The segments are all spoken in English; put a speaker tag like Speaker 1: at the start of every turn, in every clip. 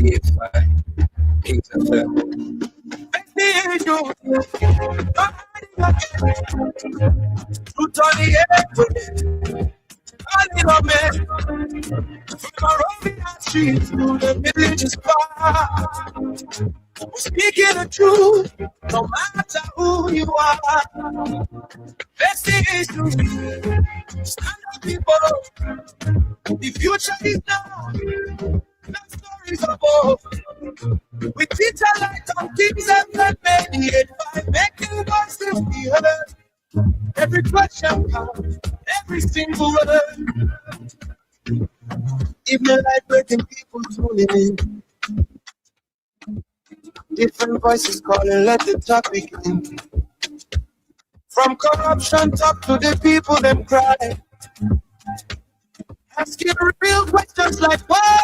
Speaker 1: 98.5 Kings FM. Truth on the air, calling on me. From Arabian street through the villages far. We're speaking the truth, no matter who you are. Face the issue, stand up, people. The future is now. No stories of old. We teach a light on things that not many by making voices be heard. Every question counts, every single word. Even like breaking people tuning in. Different voices calling, let the talk begin. From corruption talk to the people them cry. Asking real questions like why?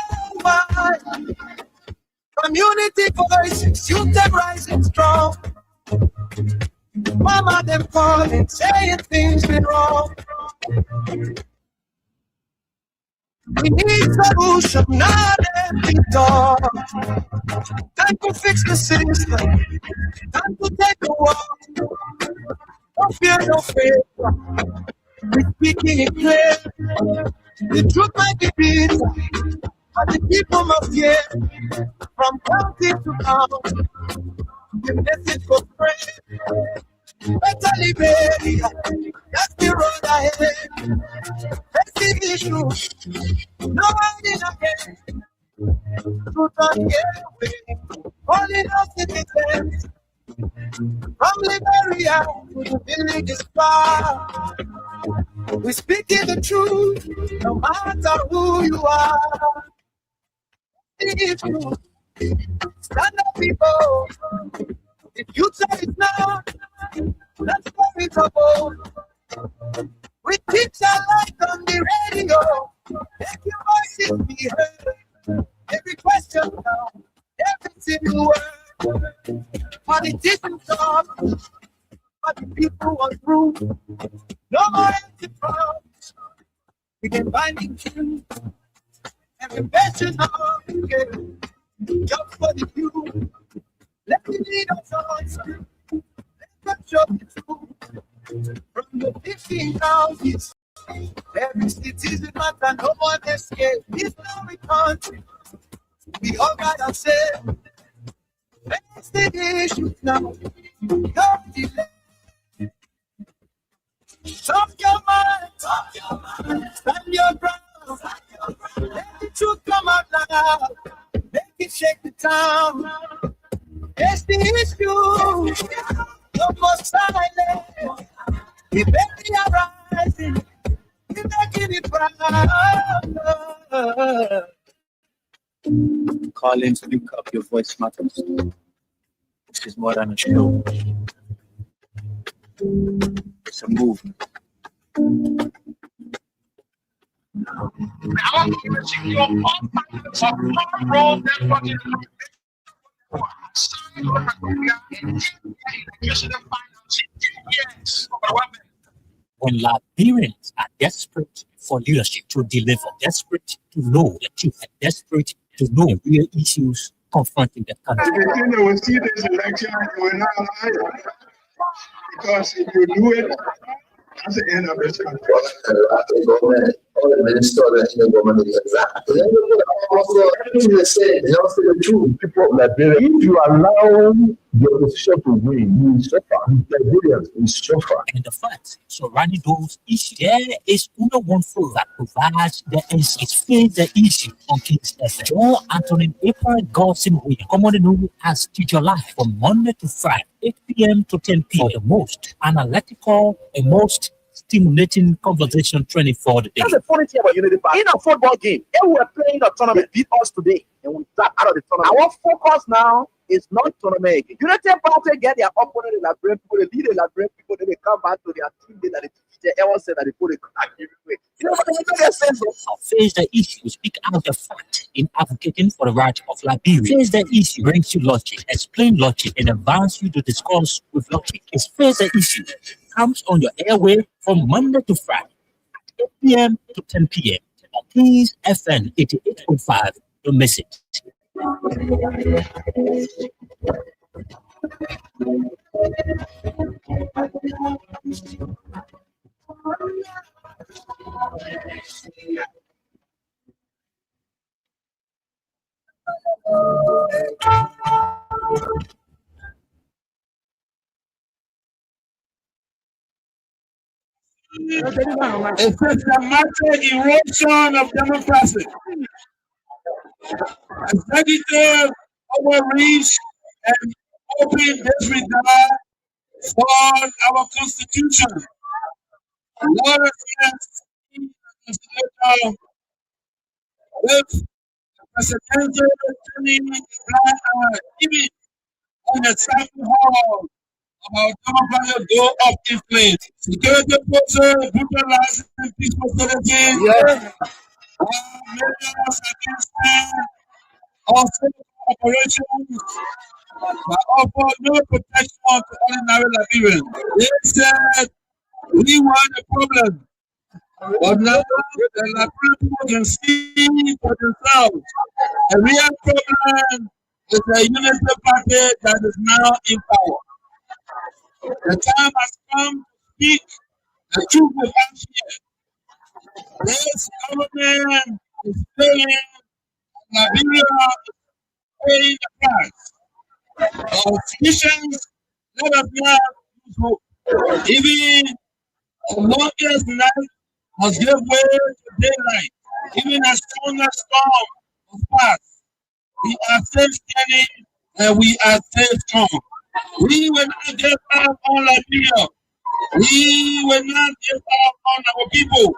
Speaker 1: Community voices, youth them rising strong. Mama them calling, saying things been wrong. We need solution, not empty talk. Time to fix the system. Time to take a walk. No fear, no fear. We're speaking it clear. The truth might be bitter, but the people must hear. From county to county, the message goes spread. Better Liberia, that's the road ahead. That's the issue, no hiding again. Truth on the airway, calling us citizens. From Liberia to the villages far. We're speaking the truth, no matter who you are. It's true. Stand up, people. The future is now. That's what it's about. We teach our light on the radio. Make your voices be heard. Every question now, every single word. Politicians talk, but the people want through. No more empty promises. We can find the truth. Every person on the game. Just for the youth. Let the leaders answer. Let them show the truth. From the 15 houses, every citizen matter, no one escape. It's now a country. We all gotta say, face the issues now. Don't delay. Talk your mind. Stand your ground. Let the truth come out loud. Make it shake the town. It's the issue. No more silence. We barely are rising. We're making it proud.
Speaker 2: Calling to pick up your voice matters. This is more than a show. It's a movement.
Speaker 3: When Liberians are desperate for leadership to deliver, desperate to know the truth, and desperate to know real issues confronting the country.
Speaker 4: You will see this election, you will not lie. Because if you do it, that's the end of this country.
Speaker 5: Government, all the ministers in the government is exactly. Also, everything they say, they don't say the truth. People like if you allow the opposition to win, you will suffer. Liberians will suffer.
Speaker 3: And the facts surrounding those issues, there is only one forum that provides the insights. Face the issue on Kings FM. John Anthony April Godson Williams, commonly known as Teacher Life, from Monday to Friday, 8 p.m. to 10 p.m. The most analytical and most stimulating conversation training for the day.
Speaker 6: That's the funny thing about Unity Park. In a football game, if we were playing a tournament, beat us today, and we got out of the tournament. Our focus now is not tournament again. Unity Park get their opponent in Liberian people, they lead the Liberian people, then they come back to their team, that they ever said that they put it back everywhere. You know what I mean?
Speaker 3: Face the issue, speak out the fact in advocating for the right of Liberia. Face the issue brings you logic, explain logic, and advance you to discuss with logic. It's Face the Issue comes on your airway from Monday to Friday at 8 p.m. to 10 p.m. on Kings FM 88.5. Don't miss it.
Speaker 4: It's systematic erosion of democracy, executive overreach, and open disregard for our Constitution. Lawlessness with presidential turning a blind eye, even when the Southern Hall of our democracy go up in flames. Security forces brutalizing peaceful citizens. Yes. Measures against them. Also, operations that offer no protection to ordinary Liberians. They said we were the problem, but now the Liberian people can see for themselves. The real problem is the unity party that is now in power. The time has come to speak the truth without fear. This government is failing, and Liberia is paying the price. Our citizens, let us not lose hope. Even the longest night must give way to daylight. Even a stronger storm must pass. We are still standing and we are still strong. We will not give up on Liberia. We will not give up on our people.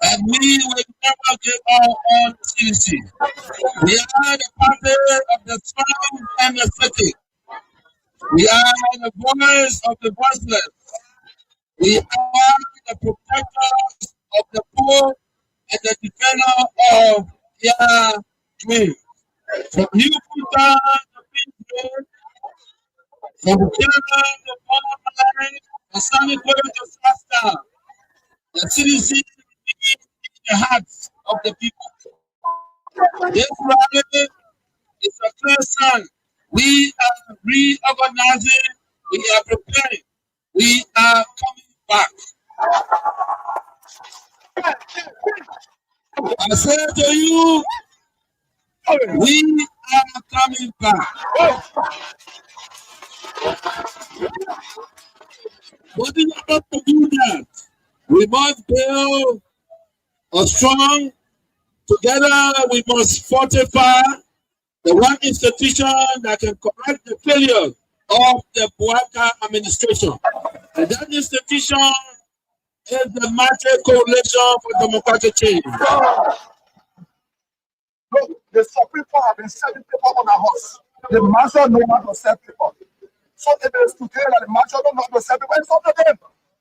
Speaker 4: And we will never give up on CDC. We are the party of the strong and the city. We are the voice of the voiceless. We are the protectors of the poor and the defender of their dreams. From New Kuta to Pittsburgh, from Canada to Portland, the Sunny Point to Shasta, the CDC is in the hearts of the people. This rally is a clear sign. We are reorganizing, we are preparing, we are coming back. I say to you, we are coming back. But in order to do that, we must build a strong, together we must fortify the one institution that can correct the failure of the Bouaka administration. And that institution is the Market Coalition for Democratic Change.
Speaker 7: Look, the Supreme Court have been selling people on a horse. The marshal know how to sell people. So if it is today that the marshal don't know how to sell people, it's up to them.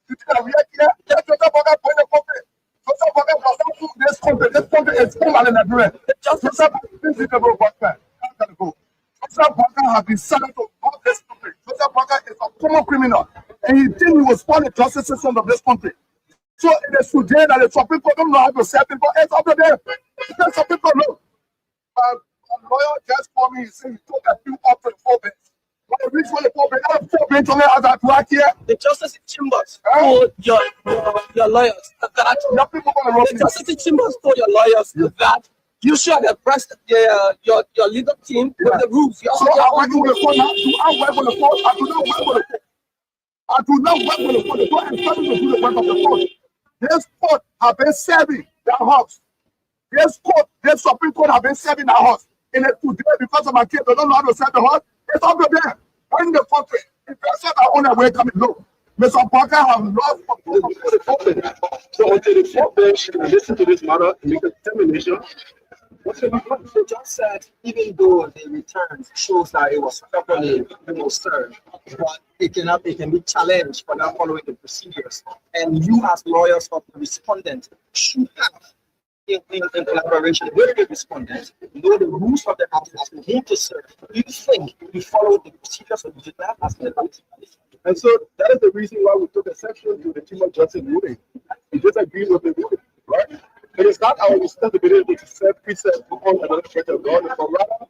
Speaker 7: You think that we are here, let Joseph Boga go in the country. Joseph Boga does not do this country. This country is full of Nigeria. Joseph is the workman. How can it go? Joseph Boga has been selling to all this country. Joseph Boga is a common criminal. And he think he was for the justice system of this country. So it is today that the Supreme Court don't know how to sell people. It's up to them. The Supreme Court know. A lawyer just called me, he said he took a few up to the 4 bench. When I reached the 4 bench, I have 4 bench on there as I work here.
Speaker 6: The justice in chambers told your lawyers that the justice in chambers told your lawyers that you should have pressed your legal team with the rules.
Speaker 7: So I work with the court now. Do I work with the court? I do not work with the court. I do not work with the court. The court is coming to do the work of the court. This court have been serving their house. This court, this Supreme Court have been serving our house. And today, because of my kids, they don't know how to serve the house. It's up to them. In the country, if they say that on their way coming low, Mr. Parker have lost the court.
Speaker 8: So until the 4 bench listen to this matter and make a determination.
Speaker 9: The judge said even though the returns shows that it was properly served, but it can be challenged for not following the procedures. And you as lawyers of the respondent should have in collaboration with the respondent, know the rules of the house as to whom to serve. Do you think you follow the procedures of the judge as the
Speaker 8: And so that is the reason why we took exception to the Chief of Justice ruling. We disagree with the ruling, right? It is not our responsibility to set precepts upon another church of God, but rather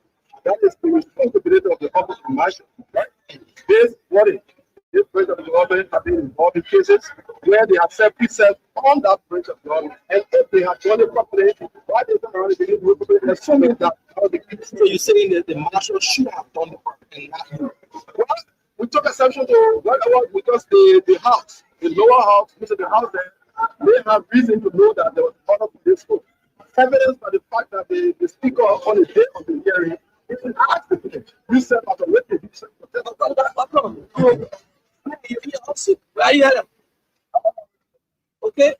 Speaker 8: that is the responsibility of the office of marshal. Right? This body, this branch of the government have been involved in cases where they have set precepts on that branch of government, and if they have done it properly, why they don't already believe it properly, assuming that how the case.
Speaker 9: So you're saying that the marshal should have done the work and not you?
Speaker 8: Well, we took exception to whatever because the house, the lower house, which is the house there, they have reason to know that there was order for this school. Evidence by the fact that the speaker on the day of the hearing even asked the people, you said as a witness, you said,
Speaker 9: Right here. Okay,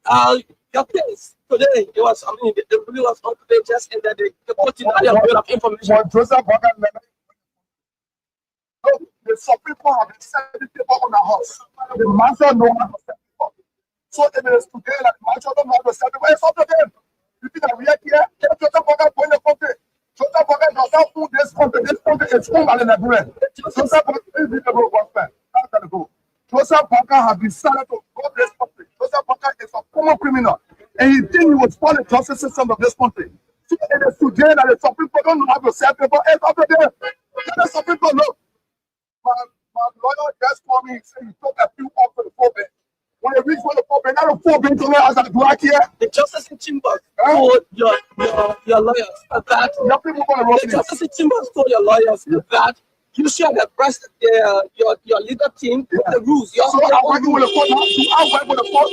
Speaker 9: your case today, it was, I mean, the review was on today just in that the court in a bit of information.
Speaker 7: When Joseph Boga never, the some people have been sending people on the house. The master know how to send people. So if it is today that the master don't know how to send people, it's up to them. You think that we are here? Get Joseph Boga going the country. Joseph Boga does not own this country. This country is owned by the Nigerian. Joseph Boga is the government. That's gonna go. Joseph Boga has decided to run this country. Joseph Boga is a former criminal, and he think he was for the justice system of this country. So it is today that the some people don't know how to send people. It's up to them. Let some people know. My lawyer just told me, he said he took a few off for the 4 bed. When they reach for the 4 bed, now the 4 bed to me, I was like, do I care?
Speaker 9: The justice in Chambers told your lawyers that
Speaker 7: Your people gonna run
Speaker 9: the
Speaker 7: this.
Speaker 9: justice in Chambers told your lawyers that you should have pressed your legal team with the rules. You
Speaker 7: So I'm working with the court now. So I work with the court.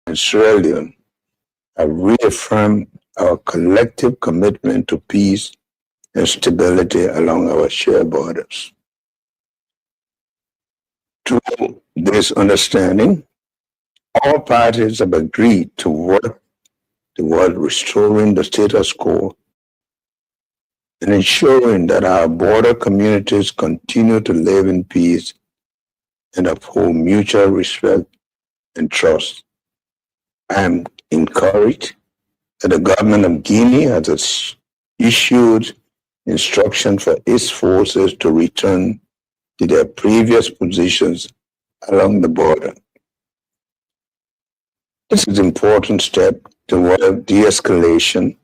Speaker 10: and Sierra Leone have reaffirmed our collective commitment to peace and stability along our shared borders. Through this understanding, all parties have agreed to work toward restoring the status quo and ensuring that our border communities continue to live in peace and uphold mutual respect and trust. I am encouraged that the government of Guinea has issued instruction for its forces to return to their previous positions along the border. This is an important step toward de-escalation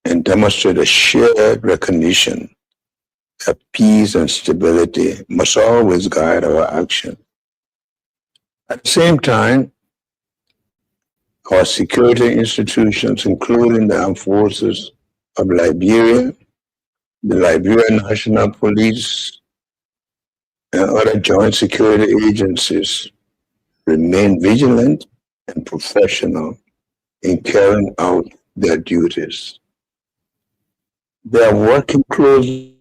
Speaker 10: and demonstrate a shared recognition that peace and stability must always guide our action. At the same time, our security institutions, including the armed forces of Liberia, the Liberian National Police, and other joint security agencies, remain vigilant and professional in carrying out their duties. They are working closely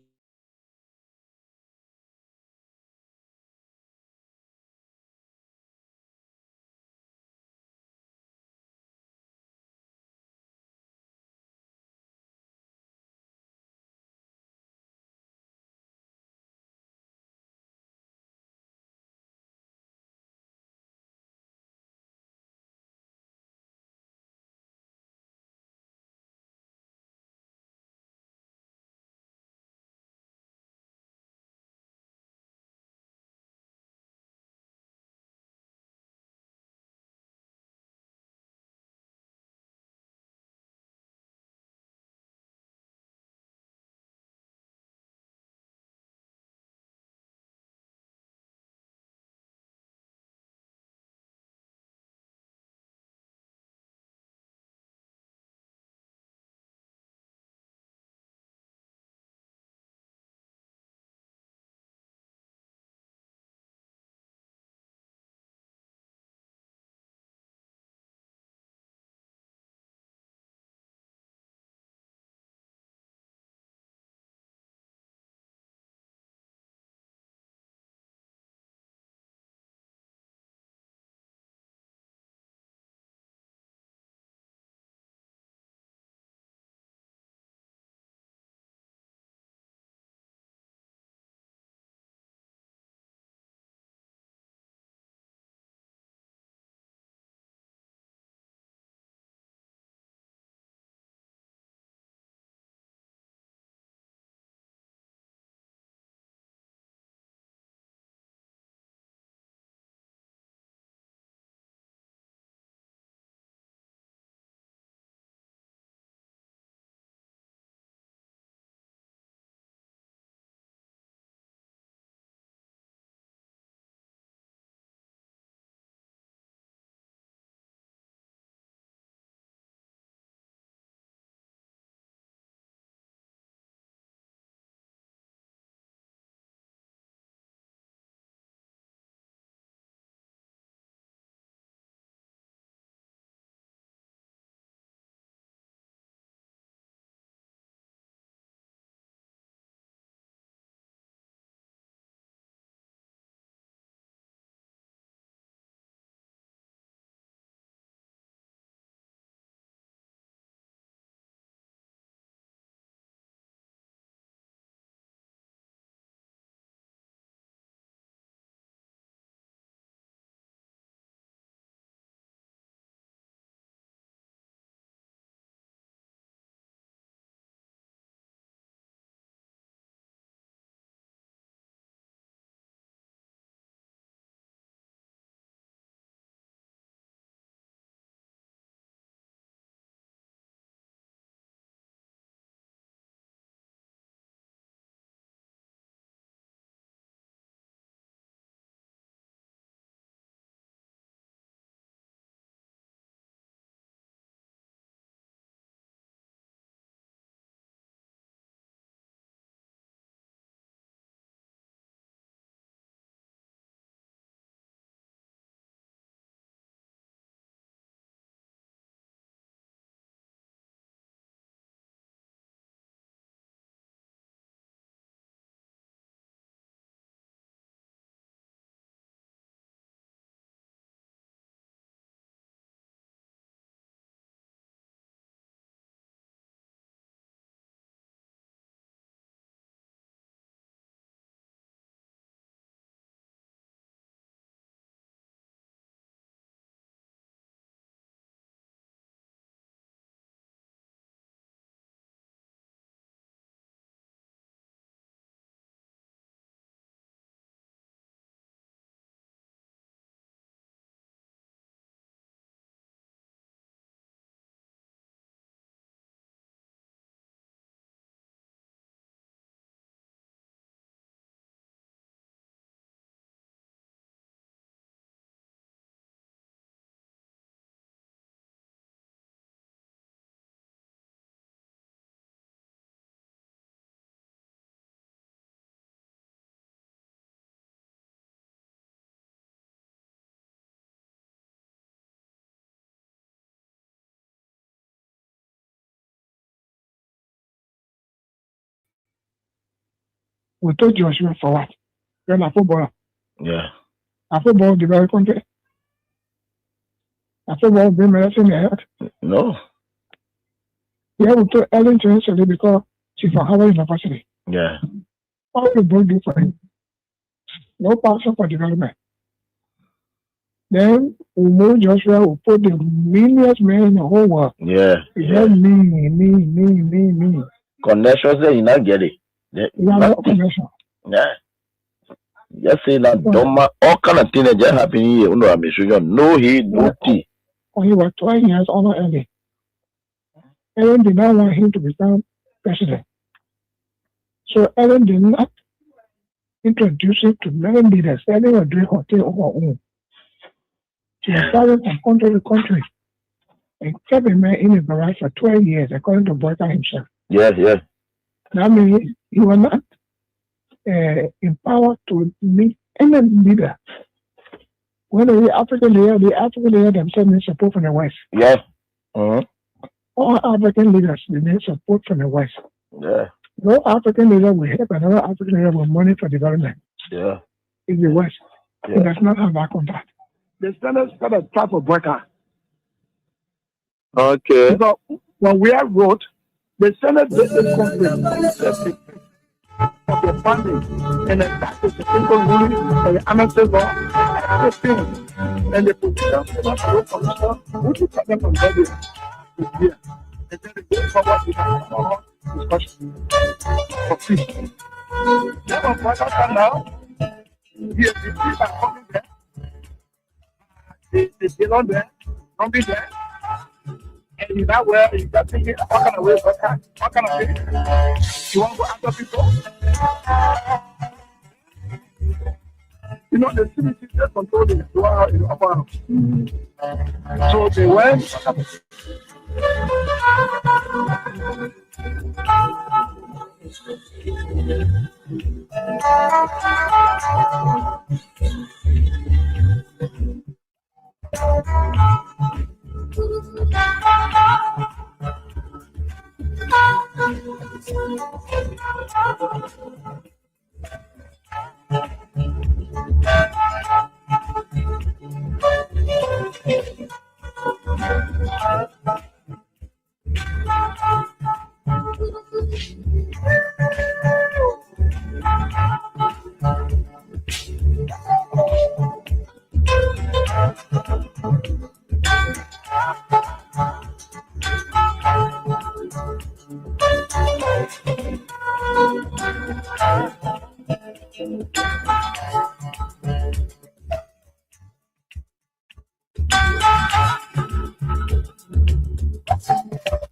Speaker 11: We told Joshua for what? You're a footballer.
Speaker 12: Yeah.
Speaker 11: A football developed country. A football bring medicine in the head.
Speaker 12: No.
Speaker 11: Yeah, we told Ellen to yesterday because she's from Harvard University.
Speaker 12: Yeah.
Speaker 11: All the boy do for him. No passion for development. Then we know Joshua will put the meanest man in the whole world.
Speaker 12: Yeah.
Speaker 11: He said me.
Speaker 12: Connection say you not get it.
Speaker 11: You have no connection.
Speaker 12: Yeah. Just say that Doma, all kind of things that just happen here. No he, no tea.
Speaker 11: When he was 12 years older early. Ellen did not want him to become president. So Ellen did not introduce him to many leaders. Ellen was doing her thing on her own. She was traveling from country to country and kept a man in a barrage for 12 years, according to Boyka himself.
Speaker 12: Yes.
Speaker 11: That means he was not empowered to meet any leader. When the African leader themselves need support from the West.
Speaker 12: Yes. Uh-huh.
Speaker 11: All African leaders need support from the West.
Speaker 12: Yeah.
Speaker 11: No African leader will help another African leader with money for development.
Speaker 12: Yeah.
Speaker 11: In the West.
Speaker 12: Yeah.
Speaker 11: It does not have that contact. The standards got a type of worker.
Speaker 12: Okay.
Speaker 11: So when we have wrote, the Senate business conference of the funding and that is the simple ruling and the amnesty law, everything. And the position of the commission, which is coming from Bobby, is here. And then the go forward with discussion for peace. Never forget now, here the people are coming there. They still on there, don't be there. And you know where you got thinking, what kind of way, what kind of way? You want to go after people? You know, the city just controlling it. So they went.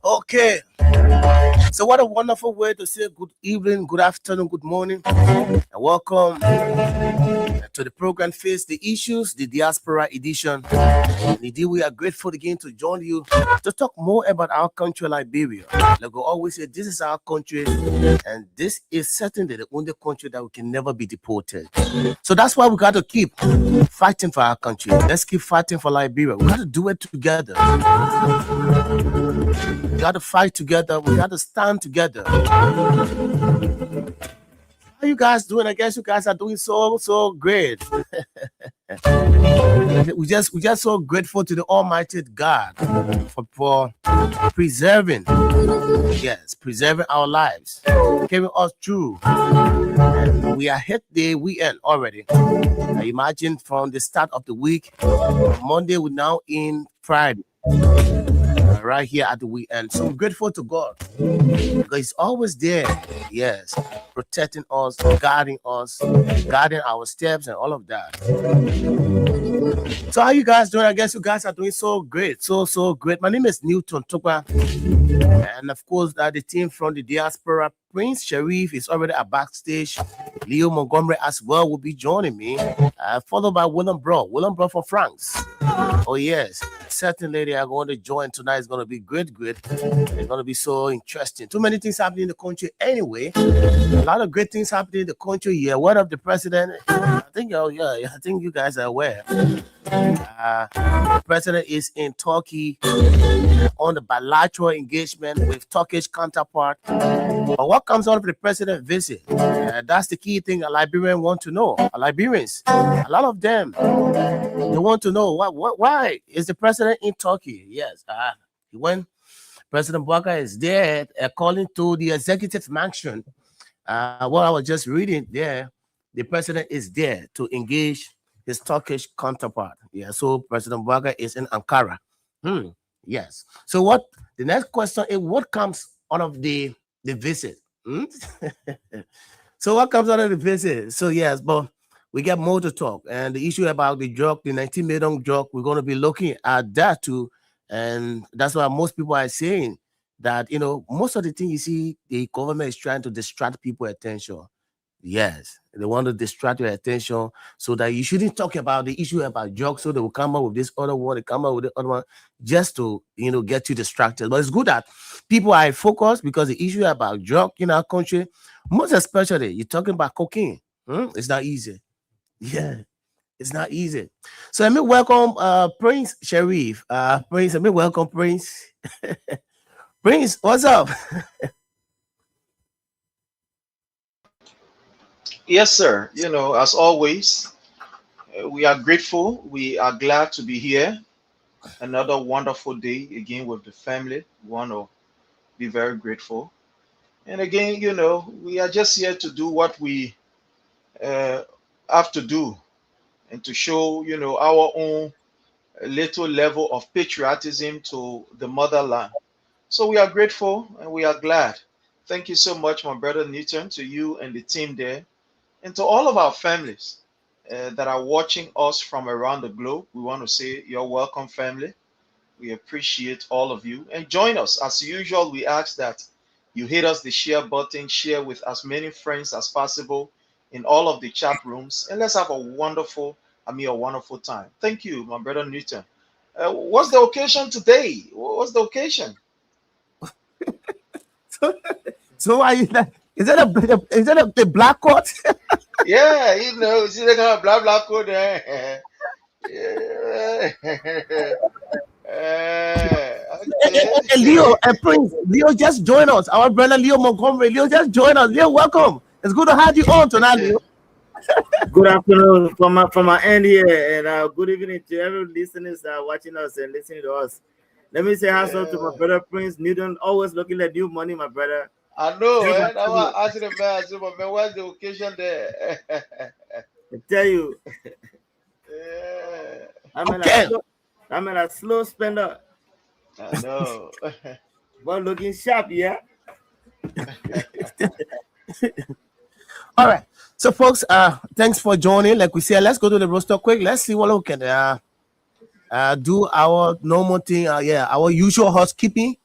Speaker 6: Okay. So what a wonderful way to say good evening, good afternoon, good morning, and welcome to the program Face the Issues, the Diaspora Edition. And indeed, we are grateful again to join you to talk more about our country, Liberia. Like we always say, this is our country, and this is certainly the only country that we can never be deported. So that's why we got to keep fighting for our country. Let's keep fighting for Liberia. We got to do it together. We got to fight together. We got to stand together. How you guys doing? I guess you guys are doing so great. we just so grateful to the Almighty God for preserving our lives, carrying us through. And we are hit the weekend already. I imagine from the start of the week, Monday we're now in Friday. Right here at the weekend. So I'm grateful to God because He's always there, yes, protecting us, guarding our steps and all of that. So how you guys doing? I guess you guys are doing so great, so great. My name is Newton Tokwa, and of course the team from the diaspora, Prince Sharif is already at backstage. Leo Montgomery as well will be joining me, followed by William Bro from France. Oh yes,
Speaker 1: certain lady are going to join tonight. It's going to be good. It's going to be so interesting. Too many things happening in the country anyway. A lot of great things happening in the country. Yeah, word of the president. I think you guys are aware. The president is in Turkey on the bilateral engagement with Turkish counterpart. But what comes out of the president visit? That's the key thing a Liberian want to know. Liberians, a lot of them, they want to know why is the president in Turkey? Yes, when President Boubacar is there, according to the executive mansion, what I was just reading there, the president is there to engage his Turkish counterpart. Yeah, so President Boubacar is in Ankara. Yes. So what the next question is, what comes out of the visit? So what comes out of the visit? So yes, but we get more to talk. And the issue about the drug, the 19 million drug, we're going to be looking at that too. And that's why most people are saying that, most of the things you see, the government is trying to distract people's attention. Yes, they want to distract your attention so that you shouldn't talk about the issue about drugs. So they will come up with this other one, they come up with the other one, just to get you distracted. But it's good that people are focused, because the issue about drug in our country, most especially you're talking about cocaine. It's not easy. Yeah, it's not easy. So let me welcome Prince Sharif. Prince, let me welcome Prince. Prince, what's up?
Speaker 13: Yes, sir. As always, we are grateful. We are glad to be here. Another wonderful day again with the family. We want to be very grateful. And again, we are just here to do what we have to do, and to show, our own little level of patriotism to the motherland. So we are grateful and we are glad. Thank you so much, my brother Newton, to you and the team there. And to all of our families that are watching us from around the globe, we want to say you're welcome, family. We appreciate all of you. And join us. As usual, we ask that you hit us the share button, share with as many friends as possible in all of the chat rooms. And let's have a wonderful time. Thank you, my brother Newton. What's the occasion today? What's the occasion?
Speaker 1: So are you... Is that a black coat?
Speaker 13: Yeah, see the kind of black coat there.
Speaker 1: Okay. Leo, Prince, Leo just joined us. Our brother Leo Montgomery. Leo just joined us. Leo, welcome. It's good to have you on tonight, Leo.
Speaker 14: Good afternoon from my end here, and good evening to every listeners that are watching us and listening to us. Let me say hi to my brother Prince Newton, always looking at new money, my brother.
Speaker 13: I know, right? I was asking the man, what's the occasion there?
Speaker 14: I tell you.
Speaker 13: Yeah.
Speaker 14: I'm a slow spender.
Speaker 13: I know.
Speaker 14: But looking sharp, yeah.
Speaker 1: All right. So, folks, thanks for joining. Like we said, let's go to the roster quick. Let's see what we can do our normal thing. Our usual housekeeping.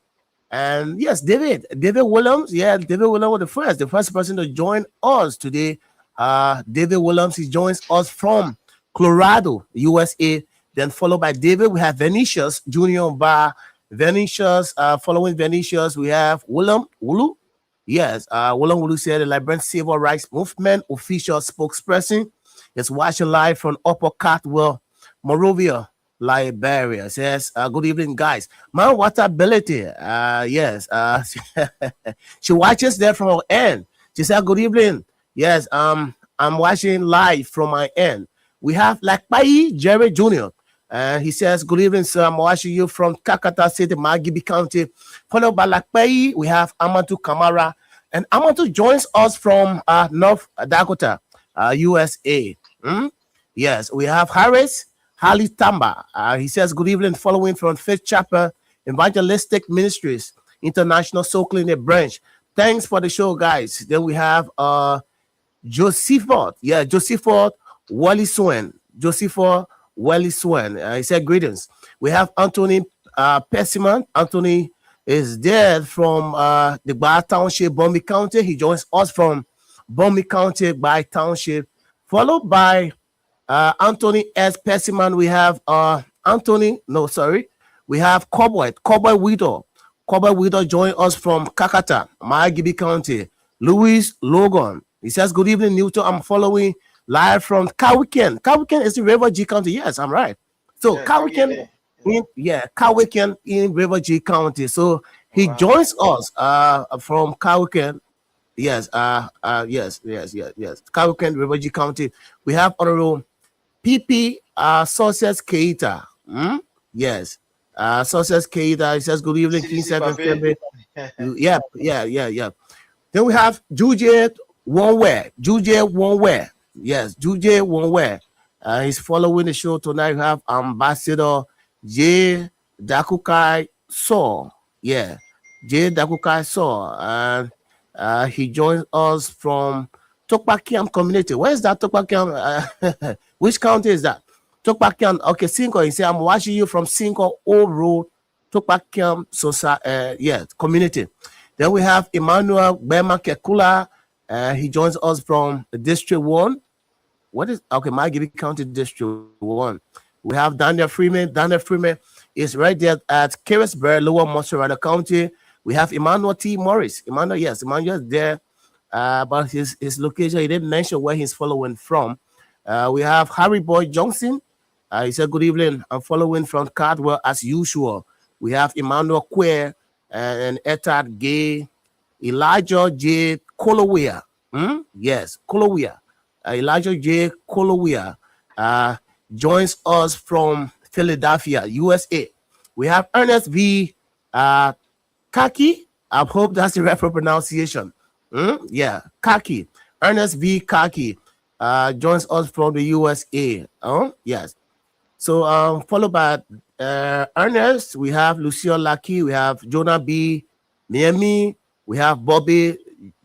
Speaker 1: And yes, David Williams. Yeah, David Williams was the first person to join us today. David Williams, he joins us from Colorado, USA. Then followed by David, we have Venetius Junior Bar. Venetius, following Venetius, we have William Wulu. Yes, William Wulu said the Liberian Civil Rights Movement official spokesperson is watching live from Upper Cartwell, Monrovia, Liberia. Says, good evening, guys. Man, what ability? Yes, she watches there from her end. She said, good evening. Yes, I'm watching live from my end. We have Lakpai Jerry Jr. He says, good evening, sir. I'm watching you from Kakata City, Magibi County. Followed by Lakpai, we have Amatu Kamara. And Amatu joins us from North Dakota, USA. Yes, we have Harris Hali Tamba. He says, good evening, following from Faith Chapel Evangelistic Ministries, International Soul Clinic Branch. Thanks for the show, guys. Then we have Josephot. Yeah, Josephot Wally Swen. Josephot Wally Swen. He said, greetings. We have Anthony Pessiman. Anthony is there from the Bar Township, Bombi County. He joins us from Bombi County by Township. Followed by Anthony S. Pessiman. We have We have Cowboy Widow. Cowboy Widow join us from Kakata, Mayagibi County. Louis Logan. He says, good evening, Newton. I'm following live from Kawiken. Kawiken is in River G County. Yes, I'm right. So Kawiken, Kawiken in River G County. So he joins us from Kawiken. Yes, yes. Kawiken, River G County. We have Honorable PP Success Keita. Yes. Success Keita. He says, good evening, King 7. Yeah. Then we have Juje Wonware. Yes, Juje Wonware. He's following the show tonight. We have Ambassador J. Dakukai So. Yeah, J. Dakukai So. And he joins us from Tokpakiam community. Where is that Tokpakiam? Which county is that? Tokpakiam. Okay, Cinco. He said, I'm watching you from Cinco Old Road, Tokpakiam community. Then we have Emmanuel Bema Kekula. He joins us from District 1. Mayagibi County District 1. We have Daniel Freeman. Daniel Freeman is right there at Carisburg, Lower Montserrat County. We have Emmanuel T. Morris. Emmanuel is there. But his location, he didn't mention where he's following from. We have Harry Boy Johnson. He said, good evening. I'm following from Cardwell as usual. We have Emmanuel Queer and Etad Gay, Elijah J. Kolowea. Yes, Kolowea. Elijah J. Kolowea joins us from Philadelphia, USA. We have Ernest V. Kaki. I hope that's the right pronunciation. Kaki. Ernest V. Kaki joins us from the USA. Yes. So followed by Ernest, we have Lucio Lucky, we have Jonah B. Miami, we have Bobby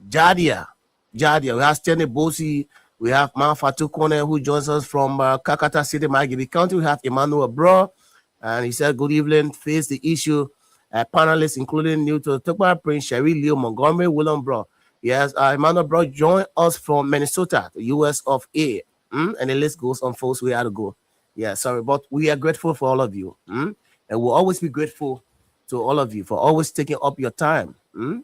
Speaker 1: Jadia, we have Stanley Bosi, we have Manfatu Kone, who joins us from Kakata City, Mayagibi County. We have Emmanuel Bro, and he said, good evening, face the issue. Panelists, including Newton Tokpa, Prince Sherry, Leo Montgomery, William Bro. Yes, Emmanuel Bro joined us from Minnesota, the US of A. And the list goes on, folks. We had to go. Yeah, sorry, but we are grateful for all of you. And we'll always be grateful to all of you for always taking up your time.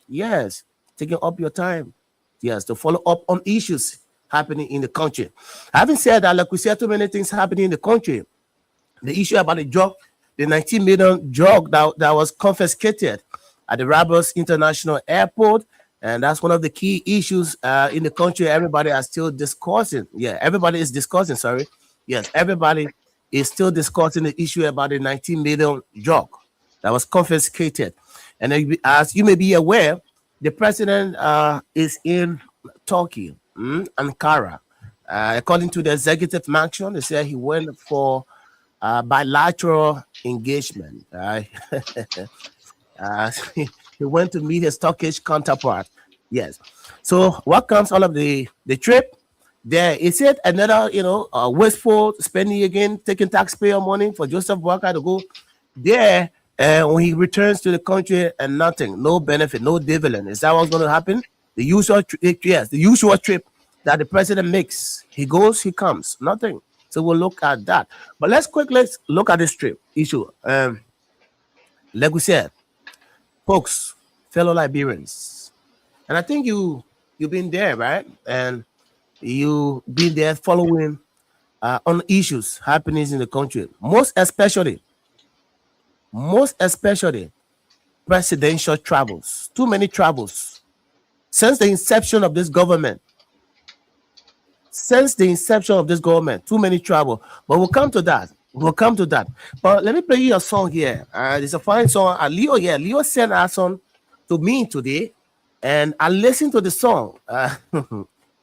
Speaker 1: Yes, taking up your time. Yes, to follow up on issues happening in the country. Having said that, like we said, too many things happening in the country. The issue about the drug, the 19 million drug that was confiscated at the Rabos International Airport. And that's one of the key issues in the country. Everybody is still discussing. Yeah, everybody is discussing, sorry. Yes, everybody is still discussing the issue about the 19 million drug that was confiscated. And as you may be aware, the president is in Turkey, Ankara. According to the executive mansion, they say he went for bilateral engagement. He went to meet his Turkish counterpart. Yes. So what comes out of the trip? There is it another, wasteful spending again, taking taxpayer money for Joseph Walker to go there when he returns to the country and nothing, no benefit, no dividend. Is that what's going to happen? The usual trip that the president makes. He goes, he comes, nothing. So we'll look at that. But let's look at this trip issue. Like we said, folks, fellow Liberians, and I think you've been there, right? And you've been there following on issues happening in the country, most especially presidential travels. Too many travels since the inception of this government. Too many travel. But we'll come to that. But let me play you a song here. It's a fine song. Leo sent a song to me today, and I listened to the song.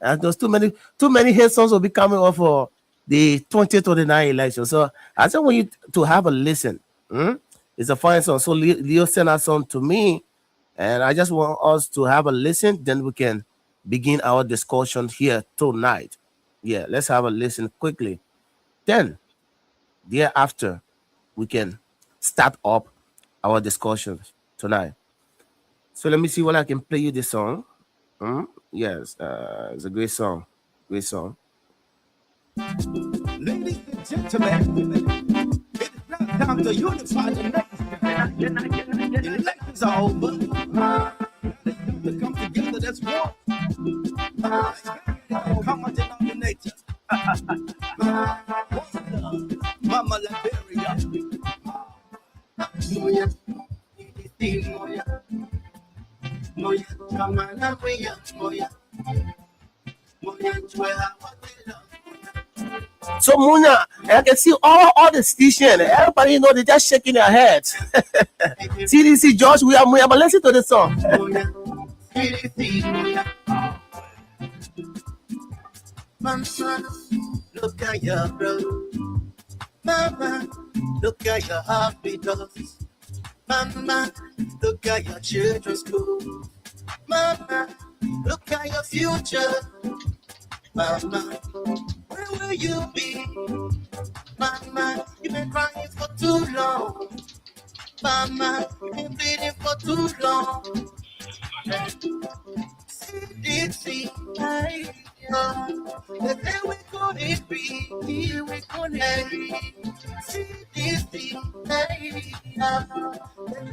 Speaker 1: And there's too many hit songs will be coming off for the 2029 election. So I just want you to have a listen. It's a fine song. So Leo sent a song to me, and I just want us to have a listen. Then we can begin our discussion here tonight. Yeah, let's have a listen quickly. Then, thereafter, we can start up our discussions tonight. So let me see when I can play you this song. Yes, it's a great song. Great song.
Speaker 15: Ladies and gentlemen, it's time to unify the nation.
Speaker 1: Elections are over. They come together, that's one. Come on, denominator. Mama Liberia. Moya, Moya, Moya, Kamana, Moya, Moya, Moya, so Muna, I can see all the stations. Everybody know they just shaking their heads. CDC George, we are but listen to the song. Mama, look at your bro. Mama, look at your hospitals. Mama, look at your children's school. Mama, look at your future. Mama, where will you be? Mama, you've been crying for too long. Mama, you've been bleeding for too long. CDC, the day we couldn't breathe, we couldn't breathe. CDC, the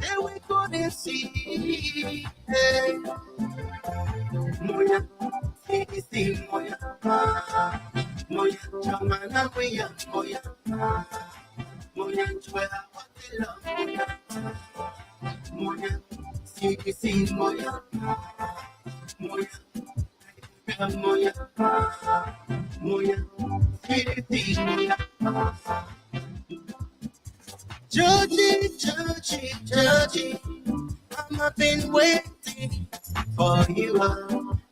Speaker 1: day we couldn't see. Moya, CDC, Moya, Moya, Chamana, Moya, Moya, Moya, Chwela, Moya, Moya, CDC, Moya, Moya, Moya, Moya, CDC, Moya. Judgy, I've been waiting for you.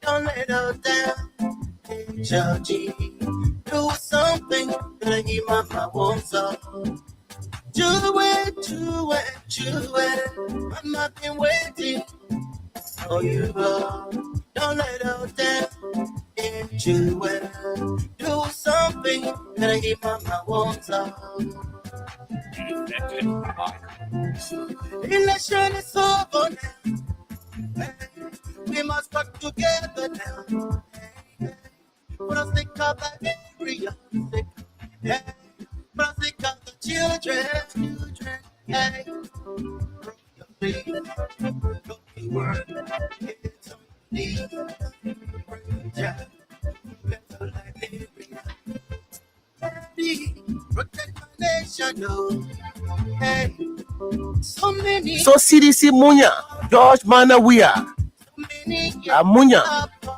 Speaker 1: Don't let her down. Judgy, do something that he mama wants up. Do it. I've been waiting for you. Don't let her down. Do something that he mama wants up. Election is over now. We must work together now. For the sake of Liberia, for the sake of the children. Hey, the word it's on protect my nation, no. Hey, so CDC Munya, George Manawia, Munya.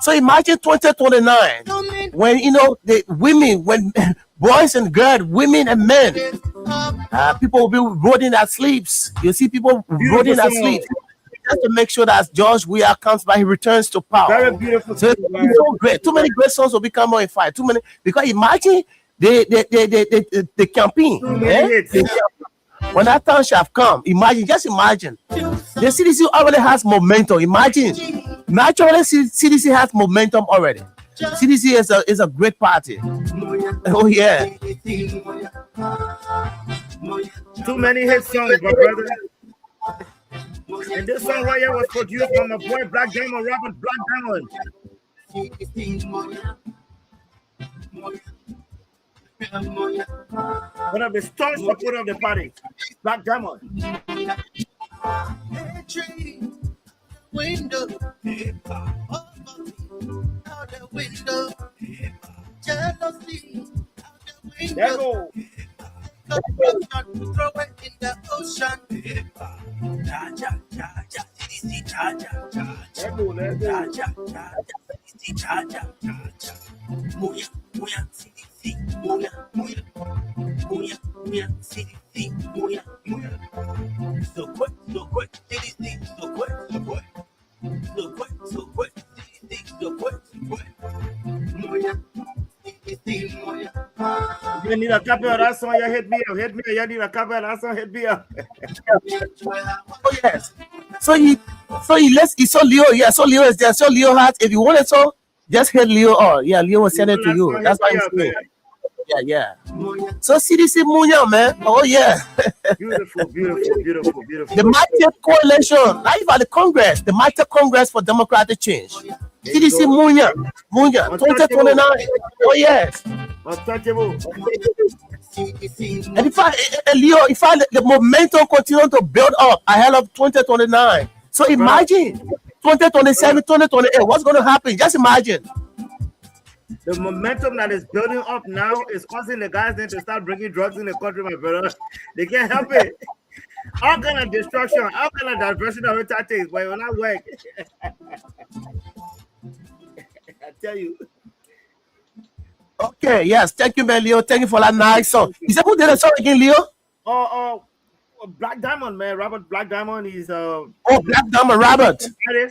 Speaker 1: So imagine 2029 when the women, when boys and girls, women and men, people will be voting at sleeps. You see people voting at sleep. Just to make sure that George Weah comes back, he returns to power. Very beautiful. So so great. Too many great songs will become more in fire. Too many, because imagine the campaign. When that time shall come, just imagine. The CDC already has momentum. Imagine. Naturally, CDC has momentum already. CDC is a great party. Oh yeah.
Speaker 14: Too many hit songs, my brother. And this song right here was produced by my boy Black Diamond, Robert Black Diamond. One of the staunch supporters of the party, Black Diamond. Window, out the window, jealousy, out the window. Throw it in the ocean. So quick, you need a copy of that song, you hit me up. You need a copy of that song, hit me up.
Speaker 1: Oh yes. So Leo, yeah, so Leo is there. So Leo has, if you want it, so just hit Leo. Oh yeah, Leo will send it to you. That's why I'm saying. Yeah. So CDC Munya, man. Oh yeah.
Speaker 14: Beautiful.
Speaker 1: The Mighty Coalition, live at the Congress, the Mighty Congress for Democratic Change. CDC Munya, 2029. Oh yes.
Speaker 14: Untouchable.
Speaker 15: And the momentum continues to build up ahead of 2029. So imagine 2027, 2028. What's going to happen? Just imagine.
Speaker 14: The momentum that is building up now is causing the guys then to start bringing drugs in the country, my brother. They can't help it. All kind of destruction, all kind of diversion of tactics, but it will not work. I tell you.
Speaker 15: Okay, yes. Thank you, man, Leo. Thank you for that nice song. Is that who did the song again, Leo?
Speaker 14: Black Diamond, man. Robert Black Diamond is
Speaker 15: Black Diamond Robert.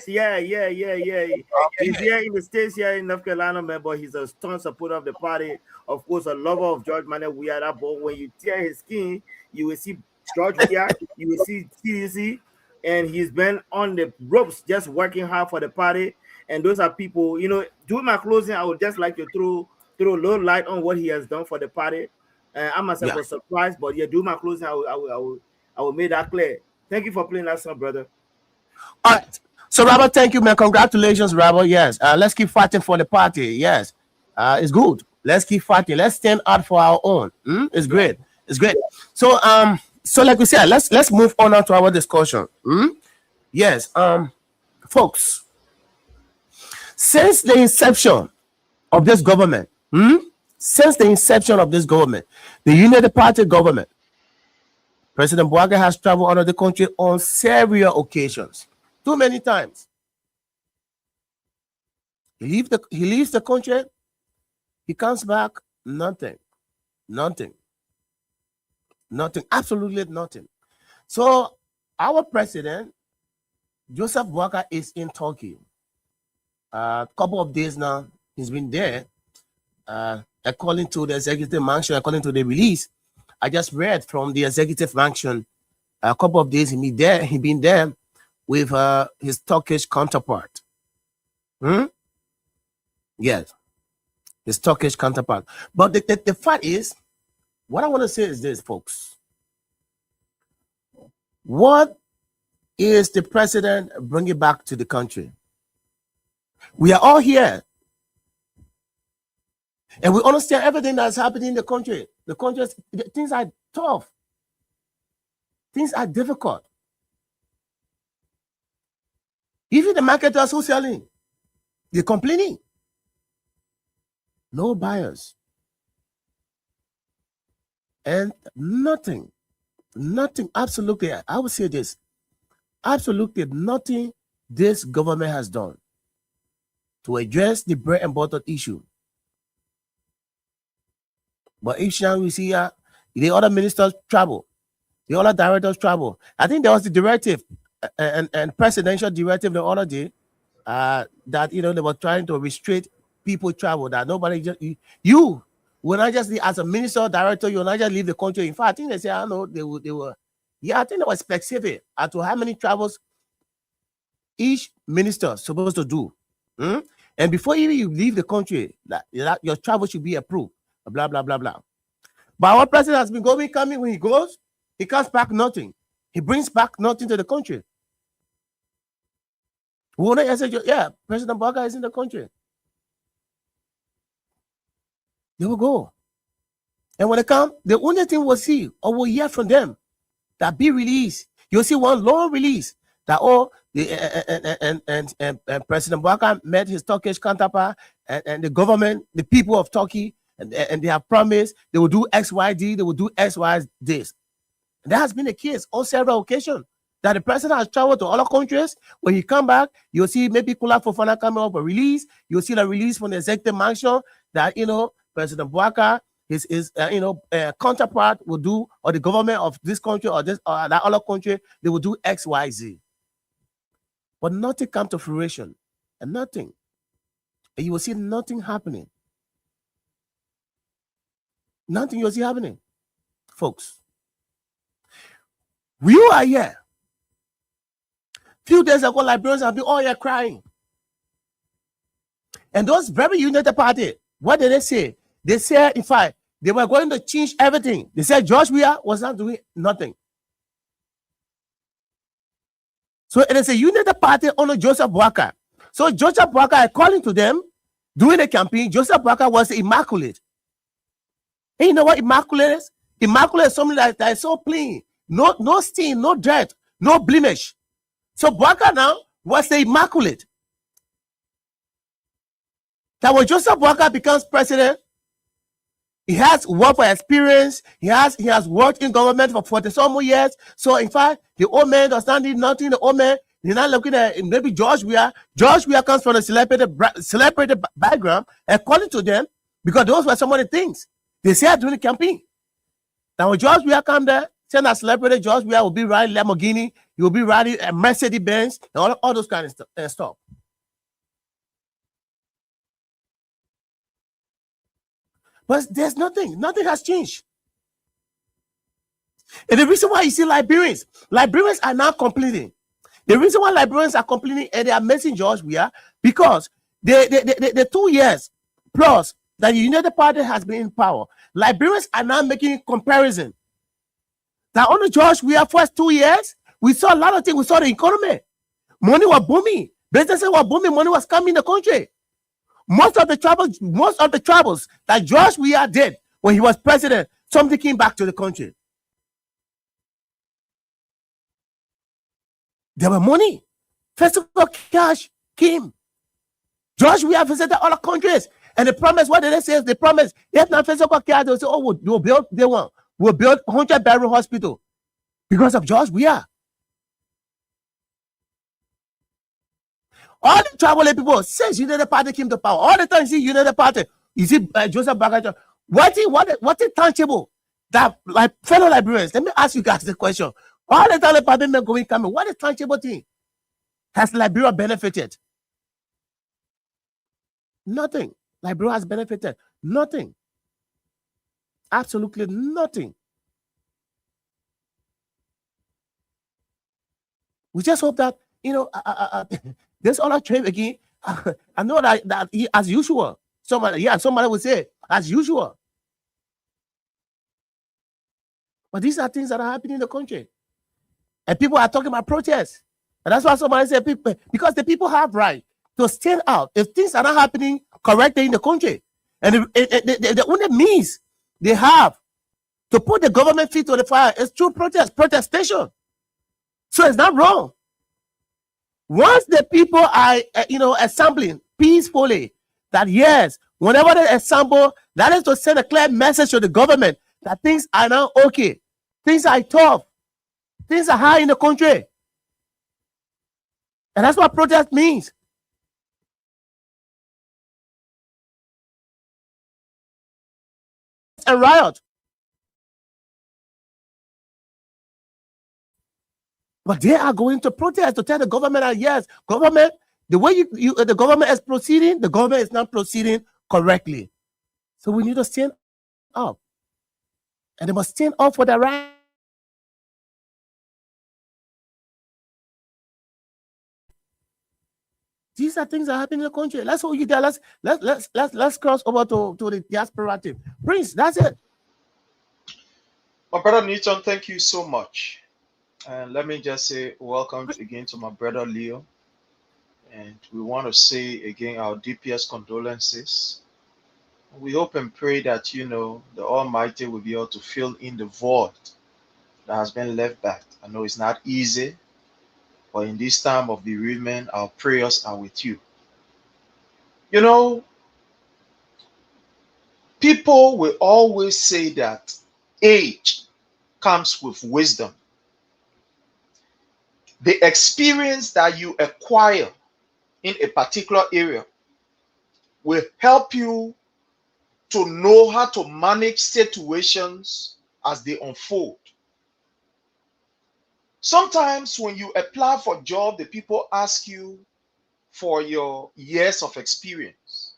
Speaker 14: Yeah. He's here in the States, here in North Carolina, man, but he's a strong supporter of the party. Of course, a lover of George Manuel Weah. But when you tear his skin, you will see George Weah, you will see TDC, and he's been on the ropes just working hard for the party. And those are people, doing my closing, I would just like to throw a little light on what he has done for the party. I myself was surprised, but do my closing, I will make that clear. Thank you for playing that song, brother.
Speaker 15: All right. So, Robert, thank you, man. Congratulations, Robert. Yes. Let's keep fighting for the party. Yes. It's good. Let's keep fighting. Let's stand out for our own. It's great. It's great. So, like we said, let's move on to our discussion. Yes. Folks, since the inception of this government, the United Party government, President Bouaga has traveled out of the country on several occasions, too many times. He leaves the country, he comes back, nothing, absolutely nothing. So our president, Joseph Bouaga, is in Turkey. A couple of days now, he's been there. According to the executive mansion, according to the release, I just read from the executive mansion, a couple of days he been there with his Turkish counterpart. Yes, his Turkish counterpart. But the fact is, what I want to say is this, folks. What is the president bringing back to the country? We are all here. And we understand everything that's happening in the country. Things are tough. Things are difficult. Even the marketers who are selling, they're complaining. No buyers. And nothing, absolutely, I would say this, absolutely nothing this government has done to address the bread and butter issue. But each time we see the other ministers travel, the other directors travel. I think there was the directive and presidential directive the other day that they were trying to restrict people travel, that nobody you will not just as a minister or director, you will not just leave the country. In fact, I think they say, I know they were I think they were specific as to how many travels each minister is supposed to do. And before even you leave the country, that your travel should be approved. Blah blah blah blah. But our president has been coming. When he goes, he comes back nothing. He brings back nothing to the country. President Bouaga is in the country. They will go, and when they come, the only thing we'll see or we'll hear from them that be released. You'll see one long release that and President Bouaga met his Turkish counterpart and the government, the people of Turkey. And they have promised they will do X, Y, D, they will do X, Y, this. And that has been the case on several occasions. That the president has traveled to other countries. When he come back, you'll see maybe Kula Fofana coming up a release. You'll see the release from the executive mansion that President Bouaga, his counterpart will do, or the government of this country or this or that other country, they will do X, Y, Z. But nothing come to fruition, and nothing. And you will see nothing happening. Nothing you'll see happening, folks. We are here. Few days ago, Liberians have been all here crying. And those very United Party, what did they say? They said, in fact, they were going to change everything. They said George Weah was not doing nothing. So it is a United Party under Joseph Bouaga. So Joseph Bouaga, according to them, during the campaign, Joseph Bouaga was immaculate. And you know what immaculate is? Immaculate is something that is so clean. No stain, no dirt, no blemish. So Boaka now was the immaculate. That when Joseph Boaka becomes president, he has work for experience. He has worked in government for 40 some more years. So in fact, the old man does not need nothing. The old man, he's not looking at maybe George Weah. George Weah comes from a celebrated background, according to them, because those were some of the things they said during the campaign. Now when George Weah come there, saying that celebrated George Weah will be riding Lamborghini, he will be riding a Mercedes Benz, and all those kind of stuff. But there's nothing has changed. And the reason why you see Liberians are now complaining. The reason why Liberians are complaining and they are missing George Weah because the 2 years plus that the United Party has been in power, Liberians are now making comparison. That only George Weah first 2 years, we saw a lot of things. We saw the economy. Money was booming. Businesses were booming. Money was coming in the country. Most of the troubles that George Weah did when he was president, something came back to the country. There were money. Physical cash came. George Weah visited other countries. And the promise, what did they say? They promised, if not physical cash, they'll say, oh, we'll build 100-barrel hospital because of George Weah. All the traveling people, since United Party came to power, all the time you see United Party, you see Joseph Boakai, what is tangible that, like fellow Liberians, let me ask you guys the question. All the time the party men going coming, what is tangible thing has Liberia benefited? Nothing. Liberia has benefited. Nothing. Absolutely nothing. We just hope that, this other trade again. I know that as usual, somebody would say, as usual. But these are things that are happening in the country. And people are talking about protests. And that's why somebody said, because the people have right to stand out if things are not happening correctly in the country. And the only means they have to put the government feet to the fire is through protestation. So it's not wrong. Once the people are, assembling peacefully, that yes, whenever they assemble, that is to send a clear message to the government that things are now okay. Things are tough. Things are high in the country. And that's what protest means. And riot. But they are going to protest to tell the government that yes, government, the way the government is proceeding, the government is not proceeding correctly. So we need to stand up. And they must stand up for their right. These are things that happen in the country. Let's hold you there. Let's cross over to the diaspora team. Prince, that's it.
Speaker 13: My brother Newton, thank you so much. And let me just say welcome again to my brother Leo. And we want to say again our deepest condolences. We hope and pray that, the Almighty will be able to fill in the void that has been left back. I know it's not easy, but in this time of bereavement, our prayers are with you. People will always say that age comes with wisdom. The experience that you acquire in a particular area will help you to know how to manage situations as they unfold. Sometimes when you apply for a job, the people ask you for your years of experience.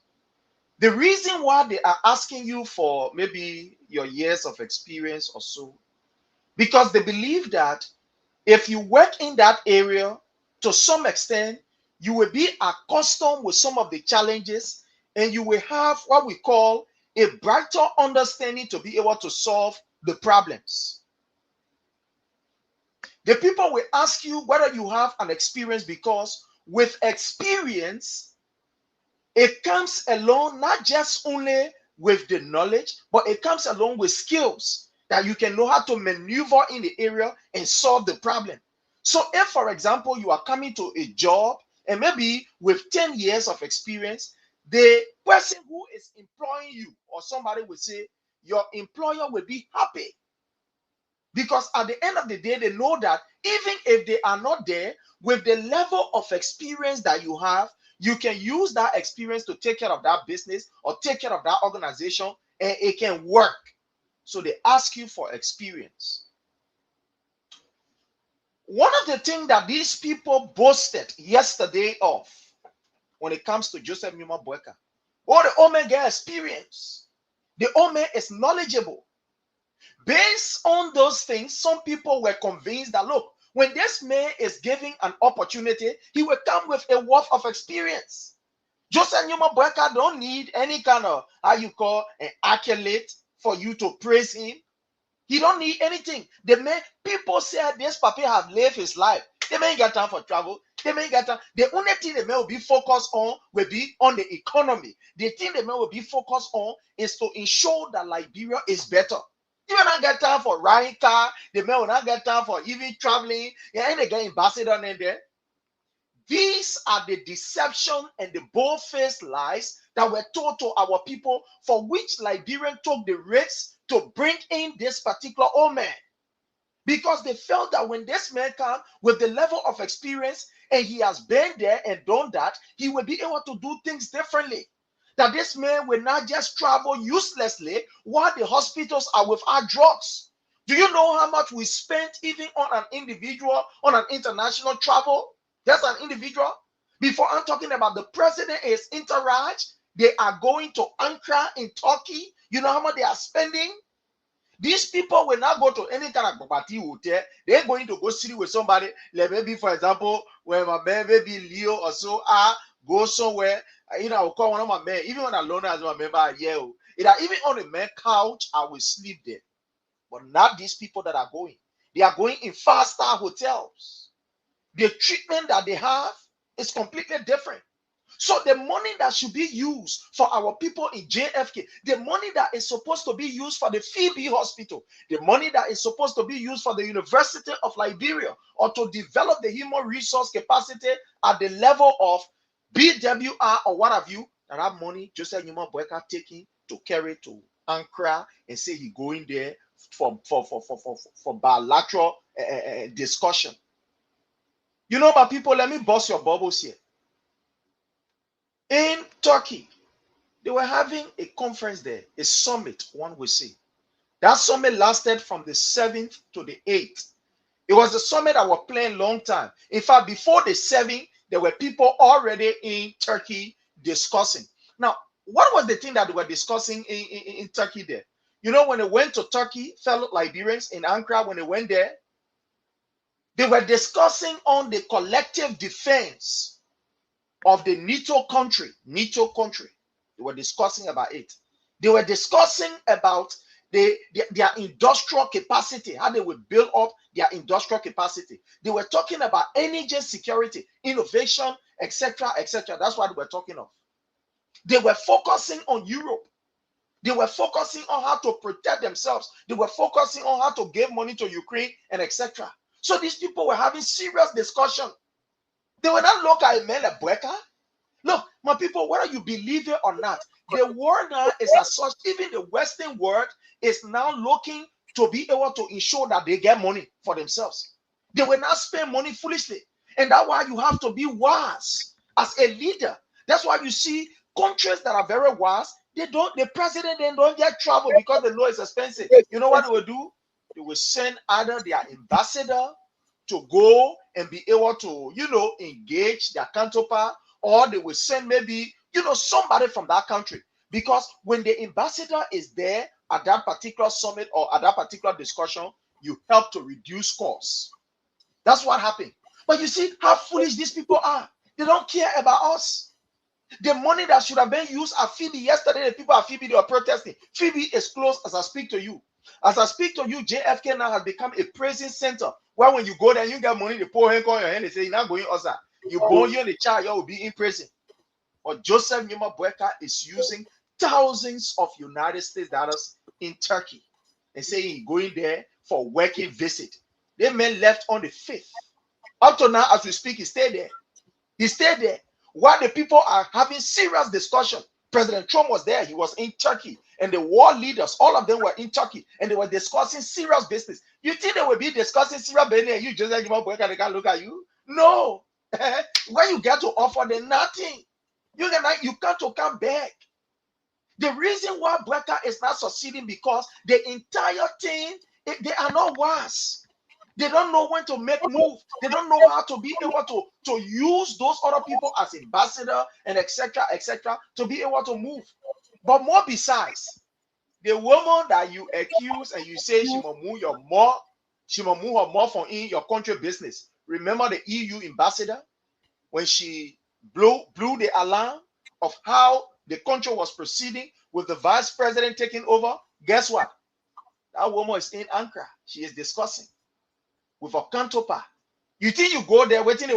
Speaker 13: The reason why they are asking you for maybe your years of experience or so, because they believe that if you work in that area, to some extent, you will be accustomed with some of the challenges and you will have what we call a brighter understanding to be able to solve the problems. The people will ask you whether you have an experience, because with experience, it comes along not just only with the knowledge, but it comes along with skills that you can know how to maneuver in the area and solve the problem. So if, for example, you are coming to a job and maybe with 10 years of experience, the person who is employing you or somebody will say, your employer will be happy. Because at the end of the day, they know that even if they are not there, with the level of experience that you have, you can use that experience to take care of that business or take care of that organization, and it can work. So they ask you for experience. One of the things that these people boasted yesterday of when it comes to Joseph Numa Boyka, oh, the Omega experience. The Omega is knowledgeable. Based on those things, some people were convinced that, look, when this man is given an opportunity, he will come with a wealth of experience. Joseph Numa Boyka don't need any kind of, how you call, an accolade for you to praise him. He don't need anything. The man, people say this Papa have lived his life. The man got time for travel. The man got time. The only thing the man will be focused on will be on the economy. The thing the man will be focused on is to ensure that Liberia is better. You will not get time for riding car. The man will not get time for even traveling. Yeah, and again, ambassador in there. These are the deception and the bold-faced lies that were told to our people, for which Liberians took the risks to bring in this particular old man. Because they felt that when this man comes with the level of experience and he has been there and done that, he will be able to do things differently. That this man will not just travel uselessly while the hospitals are without drugs. Do you know how much we spent even on an individual, on an international travel? That's an individual. Before I'm talking about the president is entourage, they are going to Ankara in Turkey. You know how much they are spending? These people will not go to any kind of party hotel. They're going to go sit with somebody. Like maybe, for example, when my man, maybe Leo or so, go somewhere. You know, I will call one of my men, even when I'm alone as my member, yeah. Even on the man couch, I will sleep there. But not these people that are going. They are going in 5-star hotels. The treatment that they have is completely different. So the money that should be used for our people in JFK, the money that is supposed to be used for the Phoebe Hospital, the money that is supposed to be used for the University of Liberia, or to develop the human resource capacity at the level of BWR or what have you, that money Joseph Numa Boyka taking to carry to Ankara and say he going there for bilateral discussion. You know, my people, let me bust your bubbles here. In Turkey, they were having a conference there, a summit, one would say. That summit lasted from the 7th to the 8th. It was a summit that was playing long time. In fact, before the 7th, there were people already in Turkey discussing. Now, what was the thing that they were discussing in Turkey there? You know, when they went to Turkey, fellow Liberians in Ankara, when they went there, they were discussing on the collective defense of the NATO country. They were discussing about it. They were discussing about their industrial capacity, how they would build up their industrial capacity. They were talking about energy security, innovation, etc., etc. That's what they were talking of. They were focusing on Europe. They were focusing on how to protect themselves. They were focusing on how to give money to Ukraine and etc. So these people were having serious discussion. They were not looking at a man like Boyka. Look, my people, whether you believe it or not, the world now is as such, even the Western world is now looking to be able to ensure that they get money for themselves. They will not spend money foolishly. And that's why you have to be wise as a leader. That's why you see countries that are very wise, the president then don't get travel because they know it's expensive. You know what they will do? They will send either their ambassador to go and be able to, engage their counterpart, or they will send maybe, somebody from that country. Because when the ambassador is there at that particular summit or at that particular discussion, you help to reduce costs. That's what happened. But you see how foolish these people are. They don't care about us. The money that should have been used at Phoebe yesterday, the people at Phoebe, they were protesting. Phoebe is closed as I speak to you. As I speak to you, JFK now has become a praising center where when you go there, you get money, they pour hand on your hand, they say, you're not going outside. You born you in the child, you will be in prison. But Joseph Numa Boyka is using thousands of United States dollars in Turkey and saying he's going there for working visit. The man left on the 5th. Up to now, as we speak, he stayed there. He stayed there. While the people are having serious discussion, President Trump was there. He was in Turkey. And the world leaders, all of them were in Turkey. And they were discussing serious business. You think they will be discussing serious business and you just like, they can't look at you? No. When you get to offer them nothing, you can't come back. The reason why Bweka is not succeeding because the entire thing, they are not wise. They don't know when to make move. They don't know how to be able to use those other people as ambassador and etc. to be able to move. But more besides, the woman that you accuse and you say she must move her more from in your country business. Remember the EU ambassador when she blew the alarm of how the country was proceeding with the vice president taking over? Guess what? That woman is in Ankara. She is discussing with a counterpart. You think you go there, waiting, they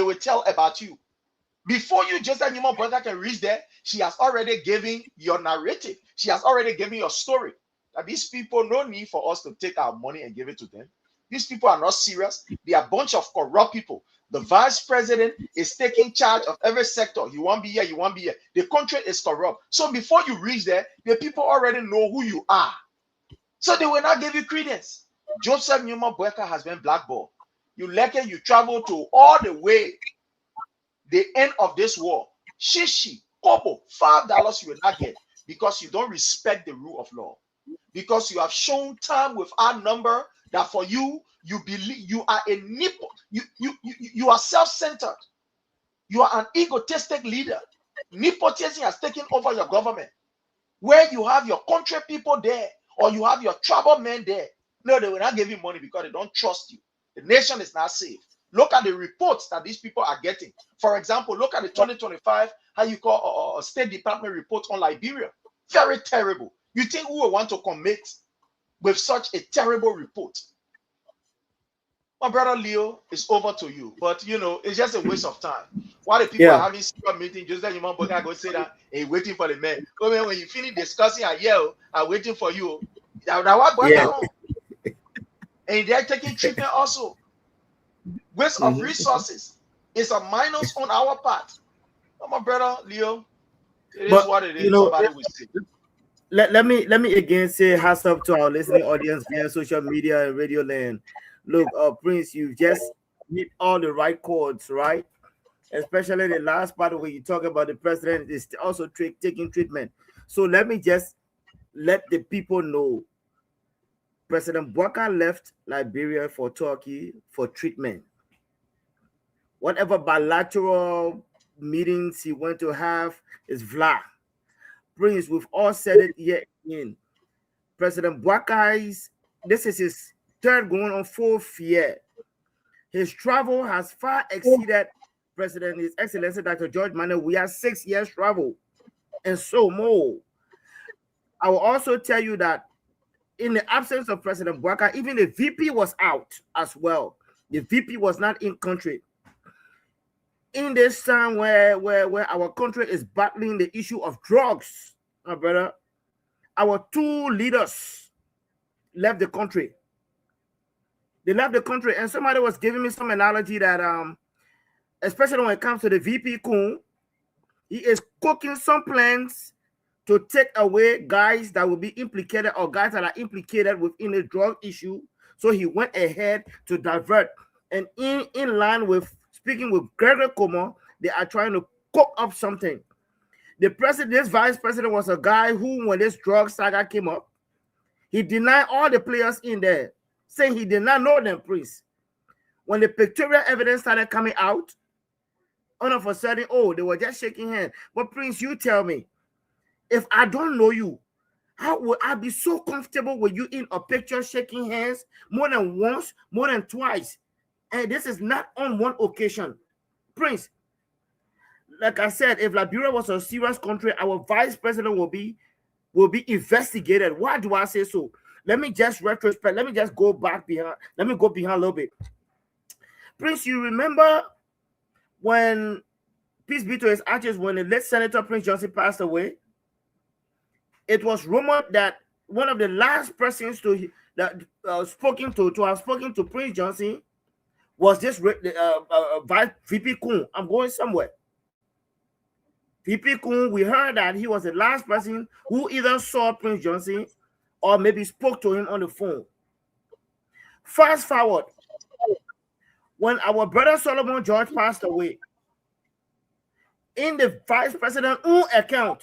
Speaker 13: will tell about you. Before you just that human brother can reach there, she has already given your narrative. She has already given your story. That these people, no need for us to take our money and give it to them. These people are not serious. They are a bunch of corrupt people. The vice president is taking charge of every sector. You won't be here, you won't be here. The country is corrupt. So before you reach there, the people already know who you are. So they will not give you credence. Joseph Newman Bweka has been blackballed. You travel to all the way the end of this war. Shishi, Kobo, $5 you will not get because you don't respect the rule of law. Because you have shown time with our number that for you, you believe you are a nipple. You are self-centered. You are an egotistic leader. Nepotism has taken over your government. Where you have your country people there or you have your tribal men there. No, they will not give you money because they don't trust you. The nation is not safe. Look at the reports that these people are getting. For example, look at the 2025, how you call a State Department report on Liberia. Very terrible. You think who will want to commit with such a terrible report? My brother Leo, it's over to you. But, it's just a waste of time. While the people are having secret meeting, just like Imam Bweka go say that, and waiting for the men. But when you finish discussing, I yell, I'm waiting for you. Now what Bweka on? And they're taking treatment also. Waste of resources. It's a minus on our part. My brother Leo, it is what it is. Somebody will say.
Speaker 14: Let me again say hats up to our listening audience via social media and radio land. Look, Prince, you just hit all the right chords, right? Especially the last part where you talk about the president is also taking treatment. So let me just let the people know. President Bweka left Liberia for Turkey for treatment. Whatever bilateral meetings he went to have is vla. Prince, we've all said it yet again. President Bweka this is his third going on fourth year. His travel has far exceeded President His Excellency Dr. George Manneh. We have 6 years travel and so more. I will also tell you that in the absence of President Bweka, even the VP was out as well. The VP was not in country. In this time where our country is battling the issue of drugs, my brother, our two leaders left the country. They left the country, and somebody was giving me some analogy that, especially when it comes to the VP Kun, he is cooking some plans to take away guys that will be implicated or guys that are implicated within the drug issue. So he went ahead to divert. And in line with speaking with Gregory Como, they are trying to cook up something. This vice president was a guy who, when this drug saga came up, he denied all the players in there, saying he did not know them, Prince. When the pictorial evidence started coming out, all of a sudden, they were just shaking hands. But Prince, you tell me, if I don't know you, how would I be so comfortable with you in a picture shaking hands more than once, more than twice? And this is not on one occasion. Prince, like I said, if Liberia was a serious country, our vice president will be investigated. Why do I say so? Let me just retrospect. Let me just go back behind. Let me go behind a little bit. Prince, you remember when peace be to his ashes, when the late Senator Prince Johnson passed away, it was rumored that one of the last persons to have spoken to Prince Johnson was this VP Kun. I'm going somewhere. VP Kun, we heard that he was the last person who either saw Prince Johnson or maybe spoke to him on the phone. Fast forward, when our brother Solomon George passed away, in the vice president's own account,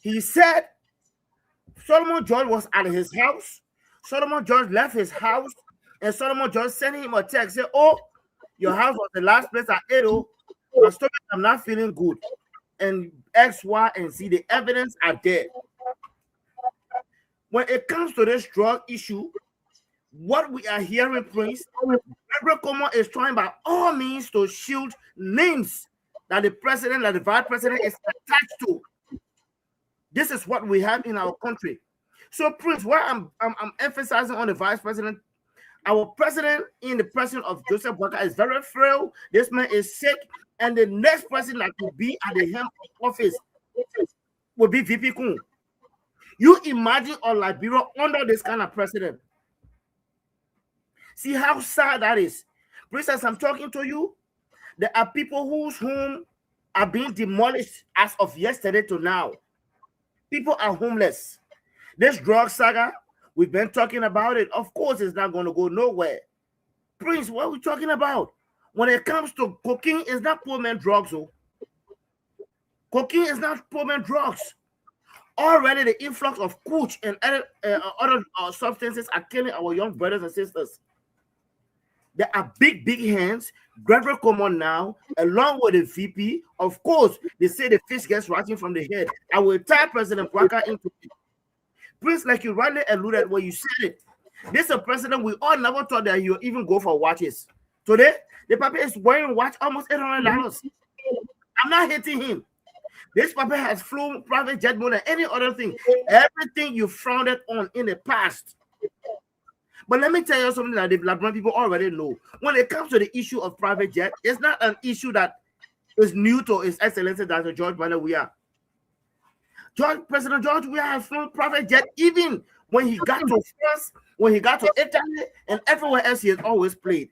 Speaker 14: he said Solomon George was at his house. Solomon George left his house, and Solomon George sent him a text, said, "Oh, your house was the last place I ate. Oh, my stomach, I'm not feeling good." And X, Y, and Z, the evidence are there. When it comes to this drug issue, what we are hearing, Prince, Gabriel Comer is trying by all means to shield names that the president, that the vice president is attached to. This is what we have in our country. So, Prince, why I'm emphasizing on the vice president, our president in the person of Joseph Boakai is very frail. This man is sick, and the next person that will be at the helm of office will be VP Kun. You imagine a Liberia under this kind of president. See how sad that is. Prince, as I'm talking to you, there are people whose homes are being demolished as of yesterday to now. People are homeless. This drug saga, we've been talking about it. Of course, it's not going to go nowhere. Prince, what are we talking about? When it comes to cocaine, it's not poor man drugs. Oh. Cocaine is not poor man drugs. Already the influx of cooch and other substances are killing our young brothers and sisters. There are big hands. Gregory Comer now, along with the VP. Of course, they say the fish gets rotten from the head. I will tie President Boakai into it. Prince, like you rightly alluded when you said it, this is a president we all never thought that he would even go for watches. Today, the papa is wearing watch almost $800. I'm not hating him. This papa has flown private jet more than any other thing. Everything you frowned on in the past. But let me tell you something that the Liberian people already know. When it comes to the issue of private jet, it's not an issue that is new to His Excellency Dr. George Bernard Weah. President George Weah has flown private jet even when he got to France, when he got to Italy, and everywhere else he has always played.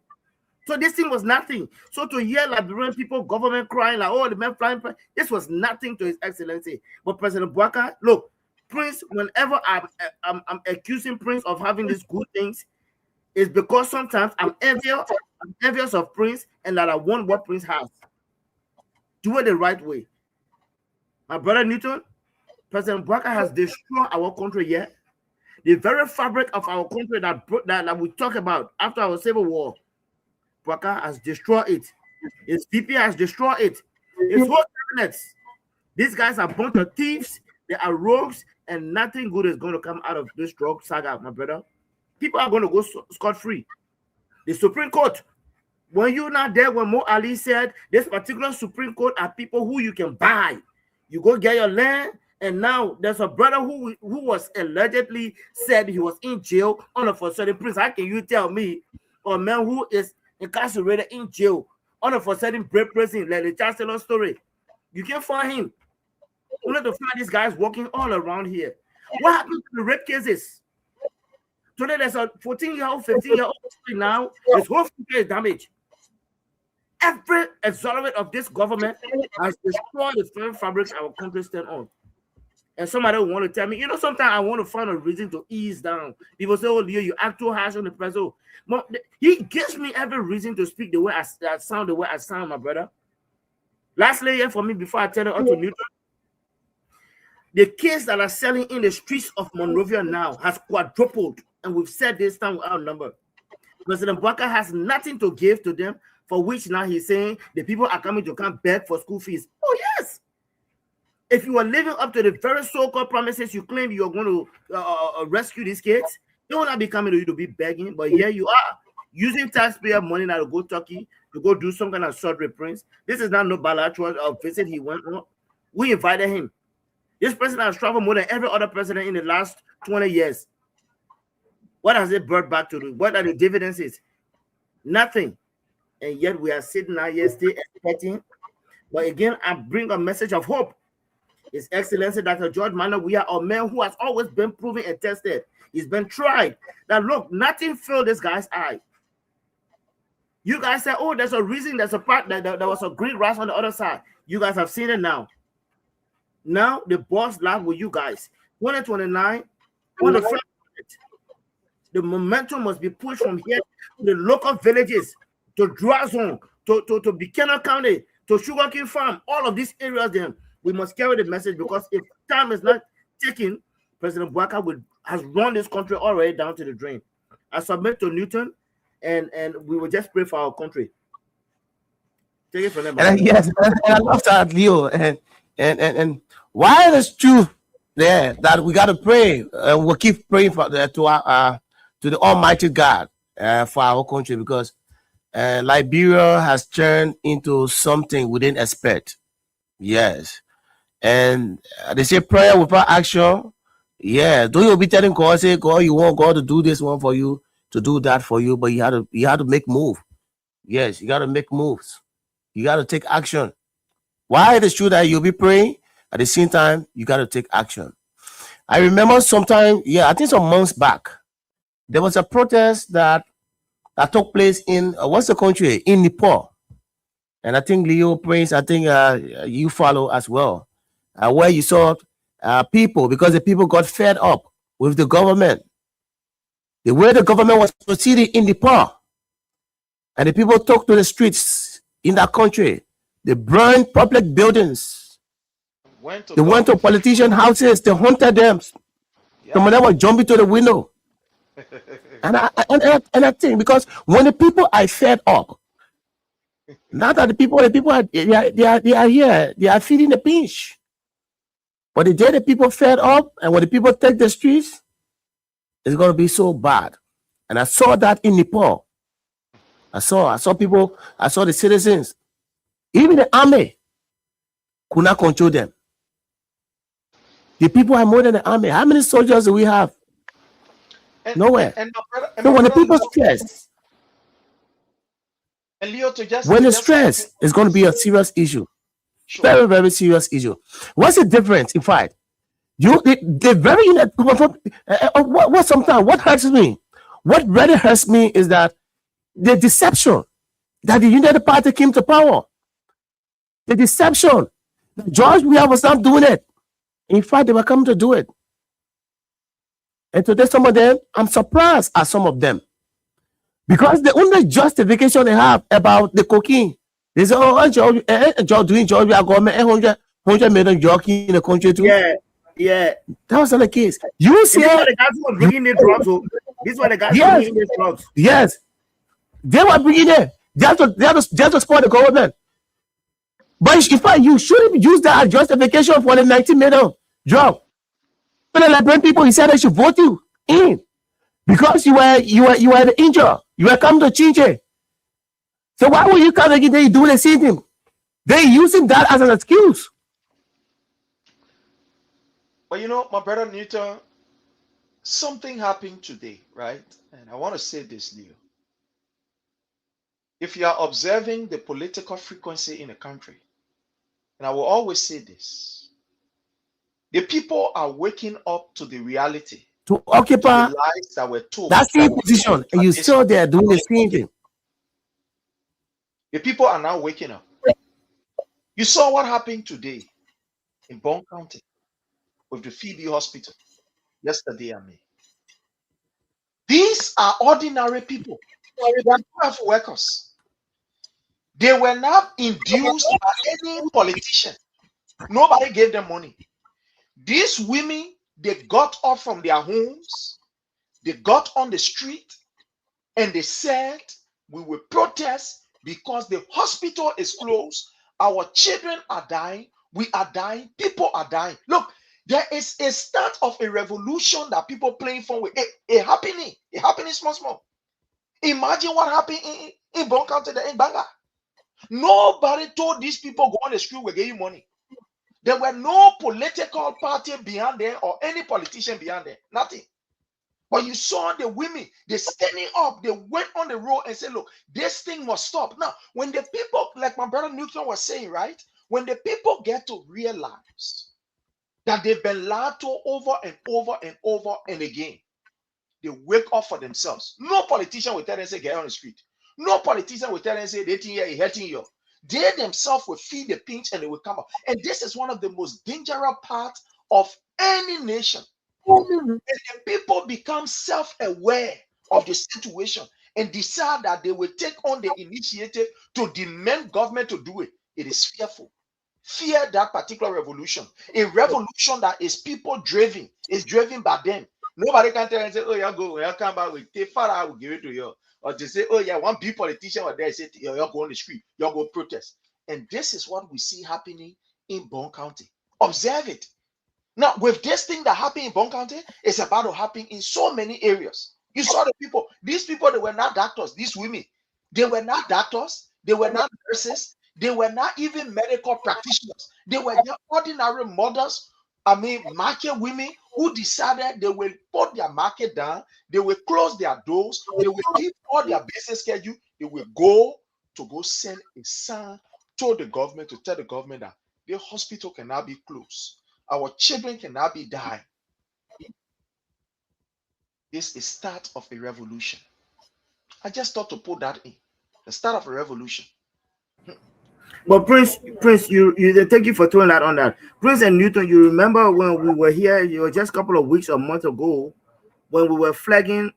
Speaker 14: So this thing was nothing. So to hear Liberian people, government crying like, "Oh, the man flying," this was nothing to His Excellency. But President Boakai, look, Prince, whenever I'm accusing Prince of having these good things, it's because sometimes I'm envious of Prince and that I want what Prince has. Do it the right way. My brother Newton, President Boakai has destroyed our country yet. The very fabric of our country that we talk about after our civil war, Boakai has destroyed it. His VP has destroyed it. His whole cabinets. These guys are a bunch of thieves. They are rogues, and nothing good is going to come out of this drug saga, my brother. People are going to go scot-free. The Supreme Court, when you're not there, when Mo Ali said this particular Supreme Court are people who you can buy. You go get your land, and now there's a brother who was allegedly said he was in jail on a for certain Prince. How can you tell me a man who is incarcerated in jail on a for certain prison, like the Chancellor story? You can't find him. We need to find these guys walking all around here. What happened to the rape cases? Today there's a 14-year-old, 15-year-old now. His whole future is damaged. Every exonerate of this government has destroyed the very fabric our country stands on. And somebody will want to tell me, sometimes I want to find a reason to ease down. People say, "Oh, Leo, you act too harsh on the president." But he gives me every reason to speak the way I sound, my brother. Lastly, for me, before I tell you to Newton, the kids that are selling in the streets of Monrovia now has quadrupled, and we've said this time without number. President Boakai has nothing to give to them, for which now he's saying the people are coming to come beg for school fees. Oh, yes. If you are living up to the very so-called promises you claim you're going to rescue these kids, they will not be coming to you to be begging, but here you are, using taxpayer money now to go Turkey, to go do some kind of surgery, Prince. This is not no bilateral visit he went on. We invited him. This president has traveled more than every other president in the last 20 years. What has it brought back to do? What are the dividends? Nothing. And yet we are sitting out here still expecting But again, I bring a message of hope. His Excellency Dr. George Manneh, we are a man who has always been proven and tested. He's been tried. That look, nothing filled this guy's eye. You guys say, oh, there's a reason, there's a part that there was a green grass on the other side. You guys have seen it now. Now the boss lies with you guys. 2029, the momentum must be pushed from here to the local villages, to Dry Zone, to Buchanan County, to Sugarcane Farm, all of these areas. Then we must carry the message, because if time is not taken, President Boubacar has run this country already down to the drain. I submit to Newton, and we will just pray for our country. Take it from them.
Speaker 15: Yes, and I love that, Leo. And why is it true there that we got to pray, and we'll keep praying for to the Almighty God for our country, because Liberia has turned into something we didn't expect. Yes, and they say prayer without action. Yeah, don't you be telling God, say, God, you want God to do this one for you, to do that for you, but you had to make move. Yes, you got to make moves. You got to take action. Why it is true that you'll be praying, at the same time, you got to take action. I remember sometime, I think some months back, there was a protest that took place in, what's the country? In Nepal. And I think Leo Prince, I think you follow as well, where you saw people, because the people got fed up with the government. The way the government was proceeding in Nepal. And the people took to the streets in that country. They burned public buildings. They went to politician houses. They hunted them. Some of them were jumping to the window. and I think, because when the people are fed up, now that the people are here, they are feeding the pinch. But the day the people fed up, and when the people take the streets, it's going to be so bad. And I saw that in Nepal. I saw people, I saw the citizens. Even the army could not control them. The people are more than the army. How many soldiers do we have? Nowhere. So when the people stress,
Speaker 13: and Leo,
Speaker 15: when the stress is going to be a serious issue. Sure. Very, very serious issue. What's the difference? In fact, they're very what hurts me? What really hurts me is that the deception that the United Party came to power. The deception that George Weah was not doing it. In fact, they were coming to do it. And today, some of them, I'm surprised at some of them. Because the only justification they have about the cocaine, they say, oh, George doing George Weah government, 100 million jockey in the country too.
Speaker 14: Yeah.
Speaker 15: That was not the case. You see,
Speaker 14: these were the guys who were bringing the drugs. These were the guys who were bringing the drugs.
Speaker 15: Yes. They were bringing it. They have to support the government. But in fact, you shouldn't use that as justification for the 19 million drug. But the Liberian people, he said they should vote you in because you were the injured. You were coming to change it. So why would you come again? They do the same thing. They're using that as an excuse.
Speaker 13: But you know, my brother Newton, something happened today, right? And I want to say this, Leo. If you are observing the political frequency in a country, and I will always say this, the people are waking up to the reality,
Speaker 15: to occupy
Speaker 13: the lies that were told.
Speaker 15: That same position, and you still there doing the same thing.
Speaker 13: The people are now waking up. You saw what happened today in Bond County with the Phoebe Hospital yesterday. These are ordinary people. They are not workers. They were not induced by any politician. Nobody gave them money. These women, they got up from their homes, they got on the street, and they said, we will protest because the hospital is closed, our children are dying, we are dying, people are dying. Look, there is a start of a revolution that people playing for with a happening small. Imagine what happened in Bond County, in Banga. Nobody told these people go on the street, we'll give you money. There were no political party behind there or any politician behind there. Nothing. But you saw the women, they standing up, they went on the road and said, look, this thing must stop. Now, when the people, like my brother Newton was saying, right? When the people get to realize that they've been lied to over and over and over and again, they wake up for themselves. No politician will tell them, say, get on the street. No politician will tell them, say, they think you're hurting you. They themselves will feel the pinch and they will come up. And this is one of the most dangerous parts of any nation. And the people become self-aware of the situation and decide that they will take on the initiative to demand government to do it. It is fearful. Fear that particular revolution. A revolution that is people driven, is driven by them. Nobody can tell and say, oh, yeah, go, yeah, come back with take far, I will give it to you. Or to say, oh, yeah, one big politician or there say, you're go on the street, you're go protest. And this is what we see happening in Bond County. Observe it. Now, with this thing that happened in Bond County, it's about to happen in so many areas. You saw the people, these people, they were not doctors, these women, they were not doctors, they were not nurses, they were not even medical practitioners. They were just ordinary mothers, market women who decided they will put their market down, they will close their doors, they will keep all their business schedule, they will go send a sign to the government to tell the government that the hospital cannot be closed. Our children cannot be dying. This is start of a revolution. I just thought to put that in. The start of a revolution.
Speaker 14: But Prince, you thank you for throwing that on that. Prince and Newton, you remember when we were here, you were just a couple of weeks or months ago, when we were flagging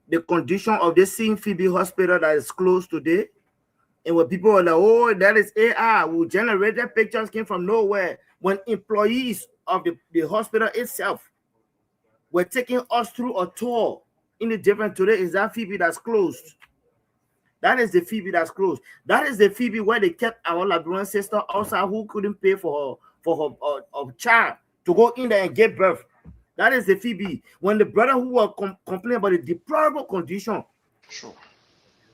Speaker 14: the condition of this St. Phoebe hospital that is closed today. And when people were like, oh, that is AI, who generated pictures came from nowhere. When employees of the hospital itself were taking us through a tour in the different today is that Phoebe that's closed. That is the Phoebe that's closed. That is the Phoebe where they kept our Liberian sister outside who couldn't pay for her child to go in there and give birth. That is the Phoebe. When the brother who was complaining about the deplorable condition,
Speaker 13: sure.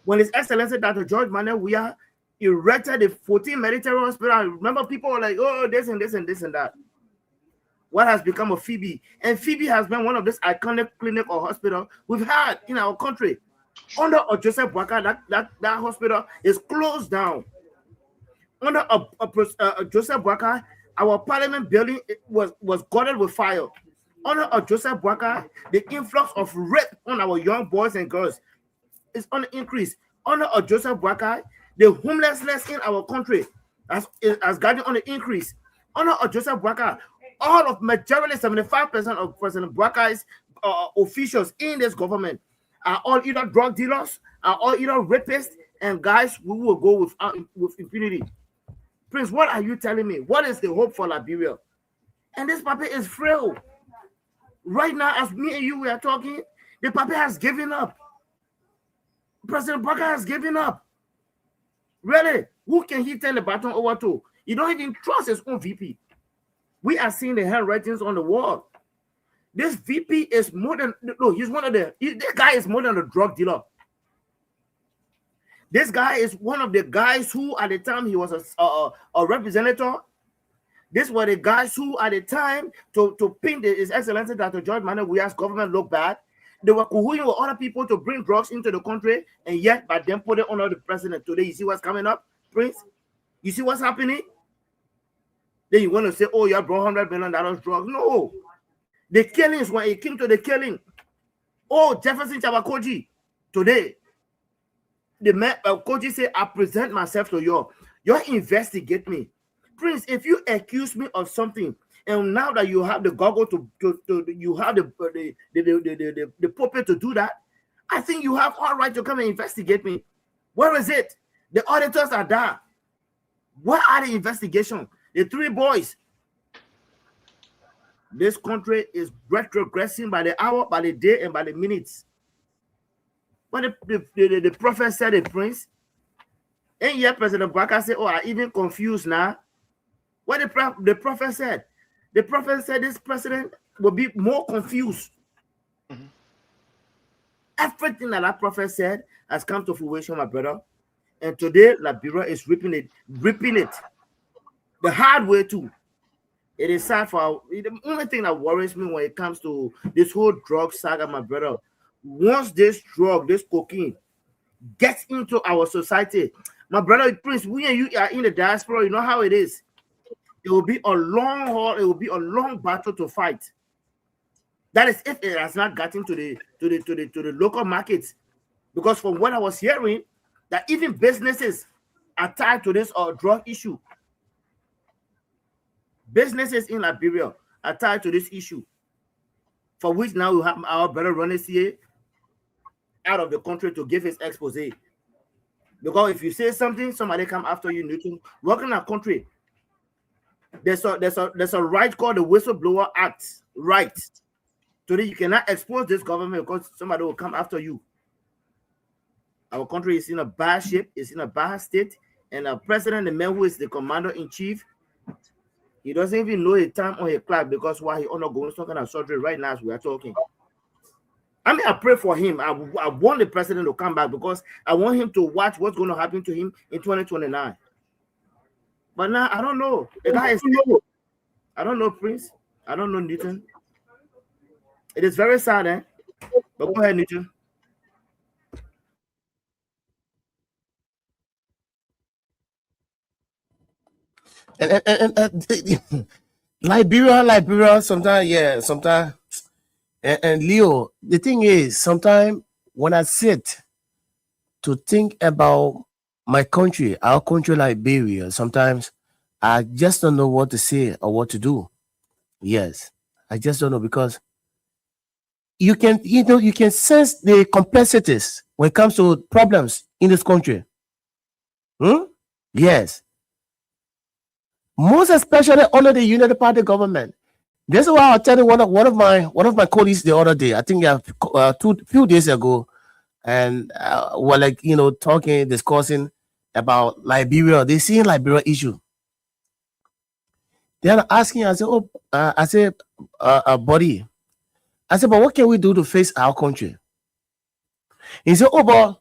Speaker 14: When His Excellency Dr. George Manuel Weah erected the 14 military hospital, I remember people were like, oh, this and this and this and that. What has become of Phoebe? And Phoebe has been one of this iconic clinic or hospital we've had in our country. Under Joseph Boakai, that hospital is closed down. Under Joseph Boakai, our parliament building was gutted with fire. Under Joseph Boakai, the influx of rape on our young boys and girls is on the increase. Under Joseph Boakai, the homelessness in our country has gotten on the increase. Under Joseph Boakai, all of majority 75% of President Boakai's officials in this government are all either drug dealers, are all either rapists, and guys who will go with impunity. Prince, what are you telling me? What is the hope for Liberia? And this puppy is frail. Right now, as me and you we are talking, the puppy has given up. President Boakai has given up. Really? Who can he turn the baton over to? He don't even trust his own VP. We are seeing the handwritings on the wall. This VP is more than, no, he's one of this guy is more than a drug dealer. This guy is one of the guys who at the time he was a representative. This were the guys who at the time to paint His Excellency Dr. George Manuel Weah's government look bad. They were cahooting with other people to bring drugs into the country, and yet by them put it under the president. Today, you see what's coming up, Prince? You see what's happening? Then you want to say, oh, you brought $100 million drugs. No. The killings, when it came to the killing, oh, Jefferson Chabakoji, today, the man Koji said, I present myself to you. You investigate me. Prince, if you accuse me of something, and now that you have the goggle you have the puppet to do that, I think you have all right to come and investigate me. Where is it? The auditors are there. What are the investigations? The three boys. This country is retrogressing by the hour, by the day, and by the minutes. But the prophet said it, Prince. And yet President Boakai said, oh, I'm even confused now. What the prophet said? The prophet said this president will be more confused. Mm-hmm. Everything that prophet said has come to fruition, my brother. And today, Liberia is ripping it the hard way too. It is sad for the only thing that worries me when it comes to this whole drug saga, my brother. Once this drug, this cocaine, gets into our society, My brother Prince, we and you are in the diaspora. You know how it is. It will be a long haul. It will be a long battle to fight. That is if it has not gotten to the local markets, because from what I was hearing, that even businesses are tied to this drug issue. Businesses in Liberia are tied to this issue, for which now we have our brother Ronnie C. out of the country to give his expose. Because if you say something, somebody come after you. Newton, working in our country, there's a right called the Whistleblower Act. Right. Today you cannot expose this government because somebody will come after you. Our country is in a bad shape, it's in a bad state, and our president, the man who is the commander-in-chief, he doesn't even know the time on his clock because while he undergoing some kind of surgery right now as we are talking. I mean, I pray for him. I want the president to come back because I want him to watch what's going to happen to him in 2029. But now, I don't know. The guy is I don't know, Prince. I don't know, Newton. It is very sad, eh? But go ahead, Newton.
Speaker 15: And Liberia, sometimes, and Leo, the thing is, sometimes when I sit to think about my country, our country, Liberia, sometimes I just don't know what to say or what to do. Yes, I just don't know, because you can sense the complexities when it comes to problems in this country. Yes. Most especially under the United Party government. This is why I was telling one of my colleagues the other day. I think few days ago, and we're talking, discussing about Liberia. They see Liberia issue. They're asking. I said, buddy. I said, but what can we do to face our country? He said, but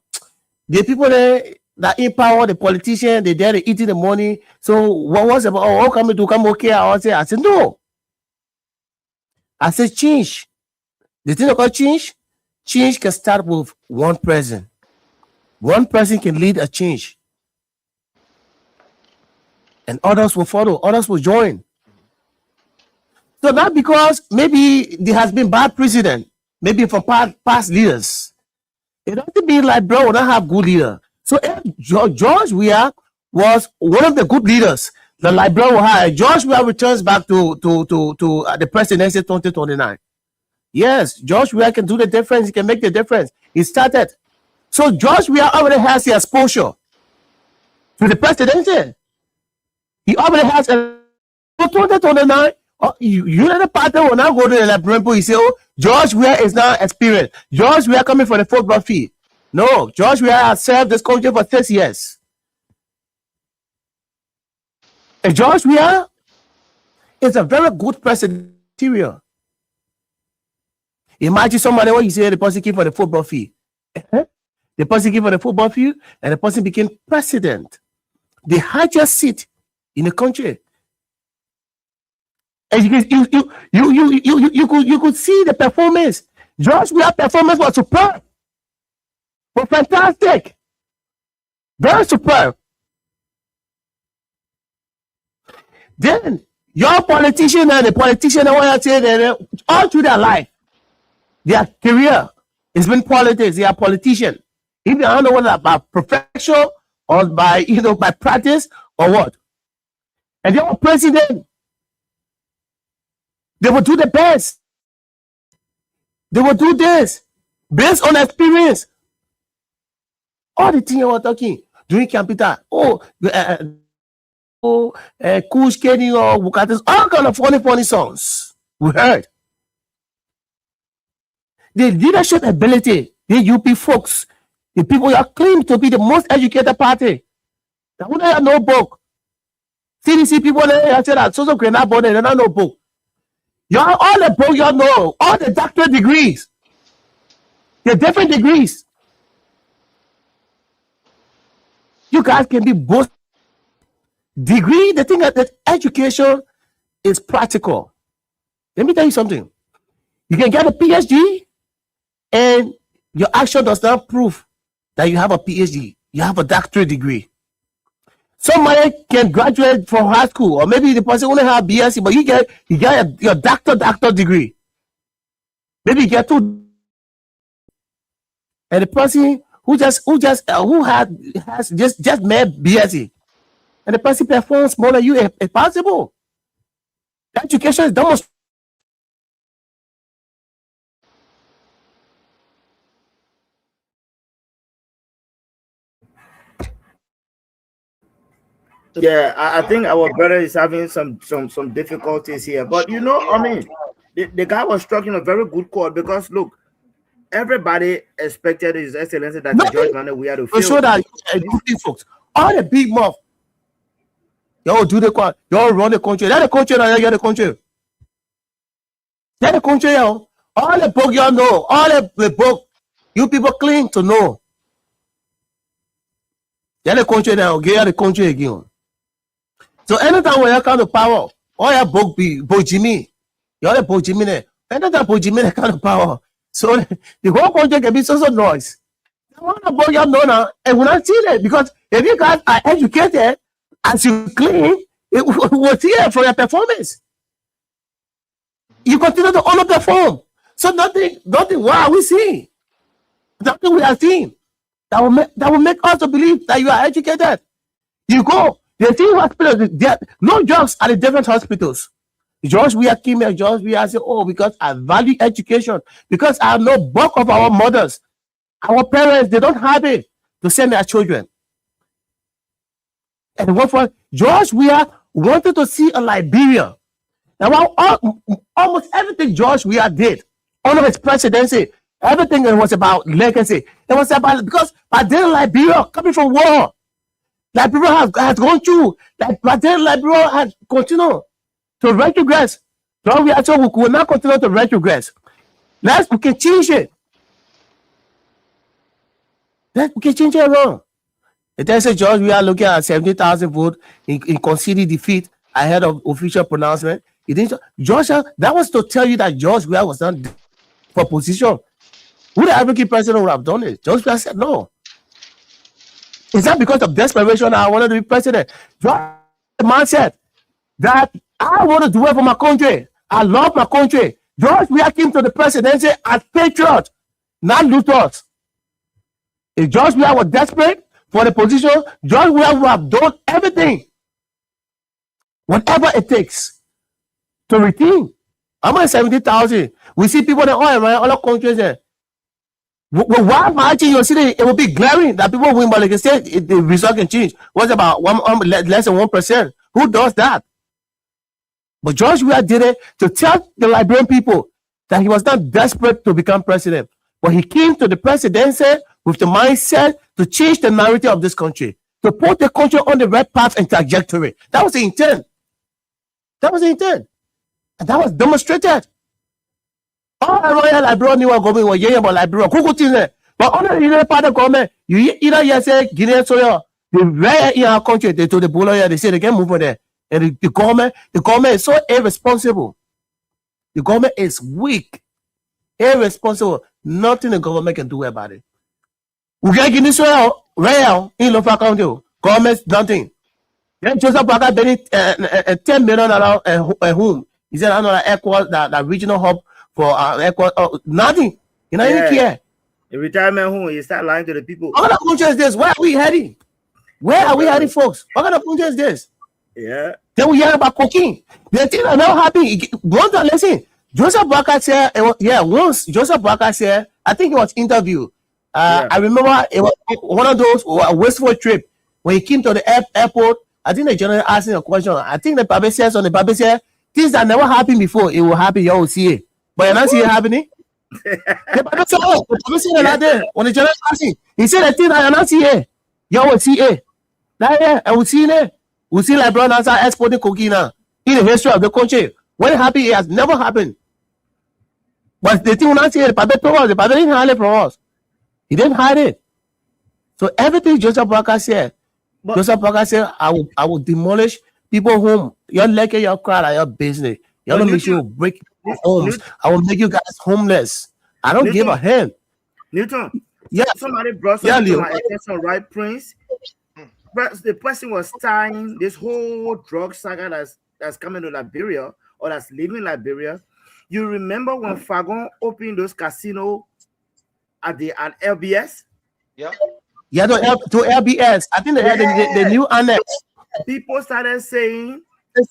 Speaker 15: the people there that in power, the politicians, they're there eating the money. So what was about? Oh, how come to come okay? I said, no. I said, change. The thing about change can start with one person. One person can lead a change, and others will follow. Others will join. So not because maybe there has been bad precedent, maybe from past leaders. It doesn't mean like, bro, we don't have good leader. So George Weah was one of the good leaders the Liberia will have. George Weah returns back to the presidency 2029. Yes, George Weah can do the difference. He can make the difference. He started. So George Weah already has the exposure to the presidency. He already has a 2029. United Party will now go to the Liberian people. He say, oh, George Weah is now experienced. George Weah coming for the football fee. No, George Weah has served this country for 6 years. And George Weah is a very good president. Imagine somebody what you say the person came for the football fee. The person came for the football fee, and the person became president. The highest seat in the country. And you could see the performance. George Weah's performance was superb. Was fantastic. Very superb. Then your politician and the politician want to say that all through their life, their career has been politics. They are politicians. If they don't know whether by profession or by by practice or what. And they are president. They will do the best. They will do this based on experience. All the things you were talking during capital. Kush Kenny or Wukatis, all kind of funny songs we heard. The leadership ability, the UP folks, the people that claim to be the most educated party. That wouldn't have no book. CDC people they said that social grenade body, they don't know book. Y'all all the book y'all know, all the doctorate degrees, the different degrees. You guys can be both degree. The thing that education is practical. Let me tell you something. You can get a PhD and your action does not prove that you have a PhD. You have a doctorate degree. Somebody can graduate from high school, or maybe the person only have BSc, but you get your doctor degree. Maybe you get 2, and the person who has just made BSc, and the person performs more than you. It's possible. Education is almost.
Speaker 14: Yeah, I think our brother is having some difficulties here. But you know, I mean, the guy was striking a very good chord because look, everybody expected His Excellency that George Manuel Weah to
Speaker 15: fail. Show that folks, all the big mouth, y'all do the quad, y'all run the country. That's the country, now you're the country. That's the country, y'all. All the book y'all know, all the book you people claim to know. That's the country now. Get the country again. So anytime when you come to power, all your book be Jimmy. You're the book Jimmy there. Anytime book Jimmy come to power. So the whole country can be so noise. I want to book you know now, and when I see that, because if you guys are educated as you clean, it will hear from your performance. You continue to underperform. So nothing, what are we seeing? Nothing we are seeing that will make us to believe that you are educated. You go. The same hospitals, no jobs at the different hospitals. George Weah came here, George Weah said, oh, because I value education, because I know bulk of our mothers, our parents, they don't have it to send their children. And what for George Weah wanted to see a Liberia. Now, almost everything George Weah did under his presidency, everything was about legacy. It was about, because by then Liberia coming from war. Liberia has gone through, but then Liberia has continued to retrogress. So we will not continue to retrogress. We can change it. We can change it around. It tells George we are looking at 70,000 votes in conceded defeat ahead of official pronouncement. George, that was to tell you that George Weah was not for position. Who the African president would have done it? George Weah said no. It's not because of desperation I wanted to be president. The mindset that I want to do it for my country. I love my country. George Weah came to the presidency as patriot, not looters. If George Weah was desperate for the position, George Weah would have done everything, whatever it takes, to retain. I'm at 70,000. We see people in other countries there. Why marching your city? It will be glaring that people win, but like I said, the result can change. What's about less than 1%? Who does that? But George Weah did it to tell the Liberian people that he was not desperate to become president, but he came to the presidency with the mindset to change the narrative of this country, to put the country on the right path and trajectory. That was the intent. That was the intent. And that was demonstrated. All the royal Liberia knew what government was yelling about Liberia. But under the part of government, you either say Guinea soil, the rare in our country, they told the bull, they say they can't move on there. And the government is so irresponsible. The government is weak, irresponsible. Nothing the government can do about it. We get Guinea soil, rare in Lofa County. Government, nothing. Then Joseph Baga Benny $10 million a home. He said, I know that regional hub for nothing. You know, you care.
Speaker 14: The retirement home, you start lying to the people.
Speaker 15: What kind of country is this? Where are we heading? Where are we heading, folks? What kind of country is this?
Speaker 14: Yeah.
Speaker 15: Then we hear about cocaine. The thing are not happy. Listen, Joseph Boakai said, once Joseph Boakai said, I think it was interview. I remember it was one of those wasteful trip when he came to the airport. I think the general asked him a question. I think the Bible says on the Bible says, things that never happened before, it will happen. You will see it. But you're not seeing it happening. The Bible said that there. When the general asked him, he said the thing that you're not seeing it. You will see it. That yeah, I will see it. We see like brown answer exporting cocaine now in the history of the country. When it happened, it has never happened. But the thing we're not seeing, the Bible told us, the Bible didn't hide it from us. He didn't hide it. So everything Joseph Boakai said, Joseph Boakai said, I will demolish people whom your leg and your crowd are your business. You're gonna make sure you break homes. I will make you guys homeless. I don't give a hell.
Speaker 14: Newton,
Speaker 15: yeah.
Speaker 14: Somebody brought something to my attention, right, Prince? the person was tying this whole drug saga that's coming to Liberia or that's leaving Liberia. You remember when Fagon opened those casinos at LBS?
Speaker 13: Yeah.
Speaker 15: Yeah, to LBS. I think they had the new annex.
Speaker 14: People started saying,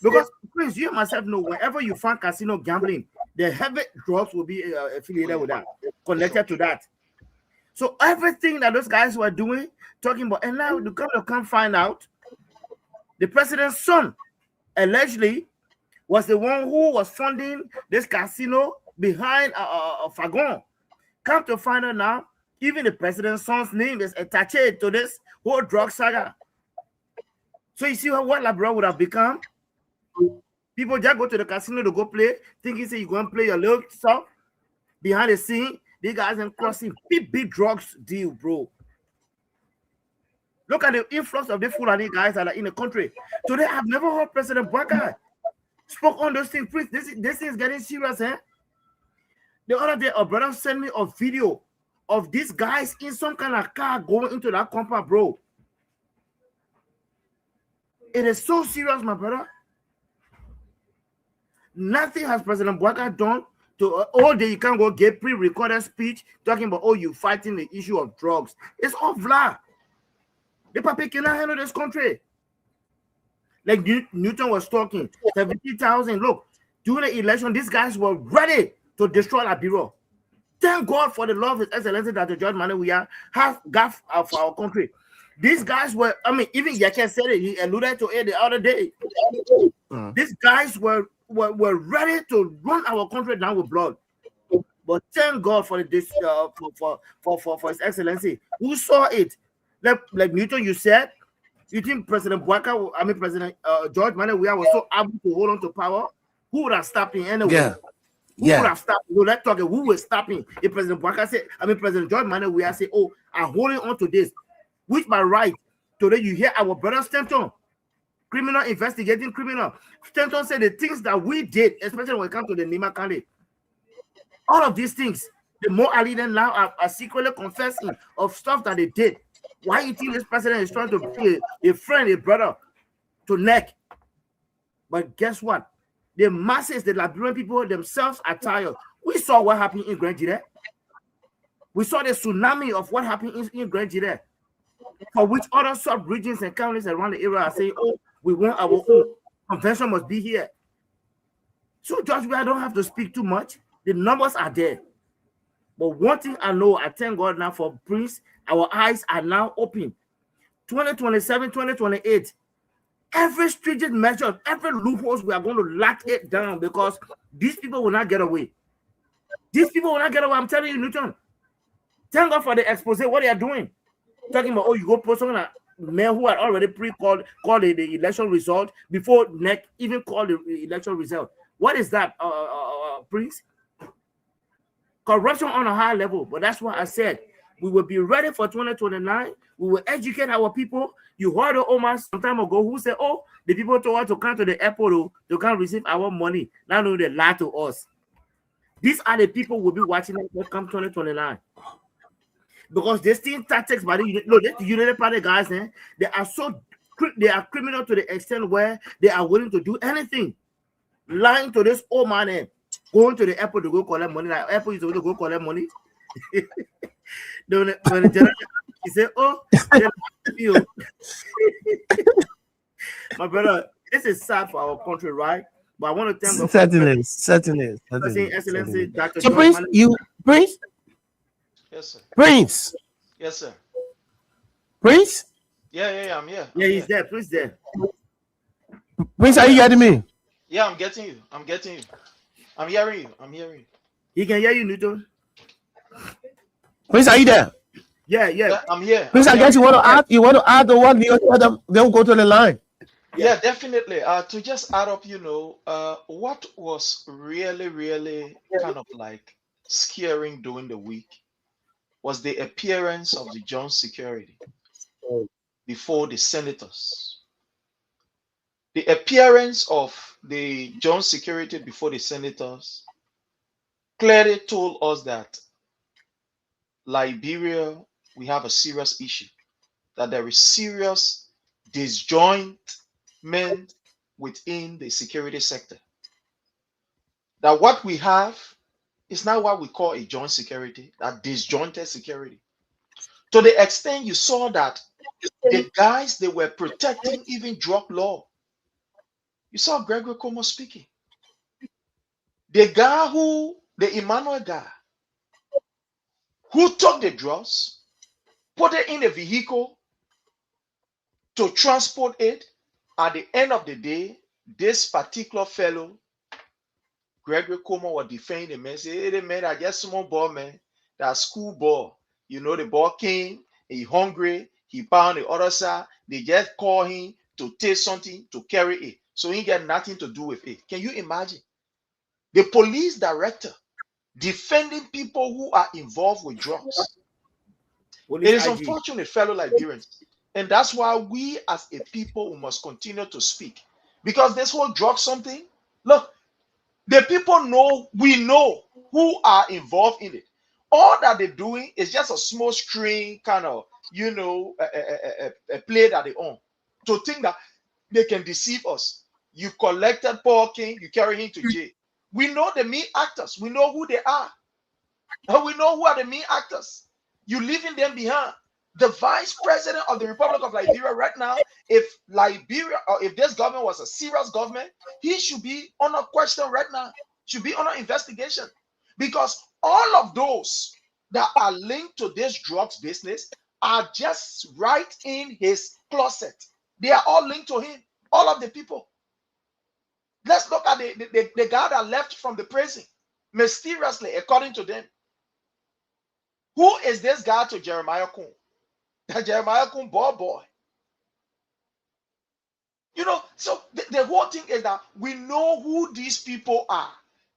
Speaker 14: because Prince, you myself know, whenever you find casino gambling, the heavy drugs will be affiliated with that, connected to that. So everything that those guys were doing, talking about, and now you come find out, the president's son allegedly was the one who was funding this casino behind Fagon. Come to find out now, even the president's son's name is attached to this whole drug saga. So you see what Liberia would have become? People just go to the casino to go play, thinking say you go and play your little stuff. Behind the scene, these guys are crossing big drugs deal, bro. Look at the influx of the Fulani guys that are in the country. Today, I've never heard President Bwaka spoke on those things. Please, this is getting serious, eh? The other day, a brother sent me a video of these guys in some kind of car going into that compound, bro. It is so serious, my brother. Nothing has President Bwaka done to all day. You can't go get pre-recorded speech talking about, oh, you fighting the issue of drugs. It's all blah. The papi cannot handle this country. Like Newton was talking, 70,000. Look, during the election, these guys were ready to destroy our bureau. Thank God for the love of His Excellency that the George Manneh Weah have got for our country. These guys were, I mean, even Yeke said it, he alluded to it the other day. These guys were ready to run our country down with blood. But thank God for this for His Excellency who saw it. Like Newton, you said, you think President Bwaka, I mean President George Manneh Weah was so able to hold on to power? Who would have stopped him anyway?
Speaker 15: Yeah.
Speaker 14: Who would have stopped? Well, let's talk. Who was stopping? If President Bwaka said, I mean President George Manneh Weah say, oh, I'm holding on to this, which by right. Today you hear our brother Stanton, criminal investigating criminal. Stanton said the things that we did, especially when it comes to the Nima County, all of these things, the more Ali now are secretly confessing of stuff that they did. Why you think this president is trying to be a friend, a brother to neck? But guess what? The masses, the Liberian people themselves are tired. We saw what happened in Grand Jide. We saw the tsunami of what happened in Grand Jide. For which other sub-regions and counties around the area are saying, oh, we want our own. Convention must be here. So, George, I don't have to speak too much. The numbers are there. But one thing I know, I thank God now for Prince, our eyes are now open. 2027, 2028, every stringent measure, every loopholes, we are going to lock it down because these people will not get away. These people will not get away. I'm telling you, Newton. Thank God for the expose, what they are doing. Talking about, oh, you go post someone, man who had already called the election result before NEC even called the election result. What is that, Prince? Corruption on a high level. But that's why I said we will be ready for 2029. We will educate our people. You heard Omar some time ago who said, oh, the people told us to come to the airport to come receive our money. Now they lie to us. These are the people who will be watching us when come 2029. Because they still tactics by the United Party guys, they are criminal to the extent where they are willing to do anything. Lying to this old man, going to the airport to go collect money. Like airport is going to go collect money. When the general, he said, "Oh, my brother, this is sad for our country, right?" But I want to thank God.
Speaker 15: Certainly.
Speaker 14: Excellency, Dr.
Speaker 15: So, Prince, Prince.
Speaker 13: Yes, sir.
Speaker 15: Prince.
Speaker 13: Yes, sir.
Speaker 15: Prince?
Speaker 13: Yeah, I'm here.
Speaker 14: Yeah, he's there. Prince there.
Speaker 15: Prince, are you getting me?
Speaker 13: Yeah, I'm getting you. I'm hearing you.
Speaker 14: He can hear you, Newton.
Speaker 15: Prince, are you there?
Speaker 14: Yeah.
Speaker 13: I'm here.
Speaker 15: Prince, I guess you want to add the one they'll go to the line.
Speaker 13: Yeah, definitely. To just add up, what was really kind of like scaring during the week was the appearance of the Jones security before the senators. The appearance of the Jones security before the senators clearly told us that Liberia, we have a serious issue, that there is serious disjointment within the security sector. That what we have is now what we call a joint security, that disjointed security. To the extent you saw that the guys they were protecting even drug law. You saw Gregory Como speaking. The guy the Emmanuel guy, who took the drugs, put it in a vehicle to transport it. At the end of the day, this particular fellow, Gregory Como, was defending the man. Say, hey, the man, I just small boy, man. That school boy. You know, the boy came, he hungry, he found the other side. They just call him to take something to carry it. So he got nothing to do with it. Can you imagine? The police director defending people who are involved with drugs. It is unfortunate, fellow Liberians. And that's why we as a people we must continue to speak. Because this whole drug something, look, the people know, we know who are involved in it. All that they're doing is just a small string kind of, you know, a play that they own. To think that they can deceive us. You collected Paul King, you carry him to jail. We know the main actors. We know who they are. And we know who are the main actors. You leaving them behind. The vice president of the Republic of Liberia right now, if Liberia or if this government was a serious government, he should be on a question right now. Should be on an investigation. Because all of those that are linked to this drugs business are just right in his closet. They are all linked to him. All of the people. Let's look at the guy that left from the prison mysteriously, according to them. Who is this guy to Jeremiah Kun? Jeremiah Kun, boy. You know, so the whole thing is that we know who these people are.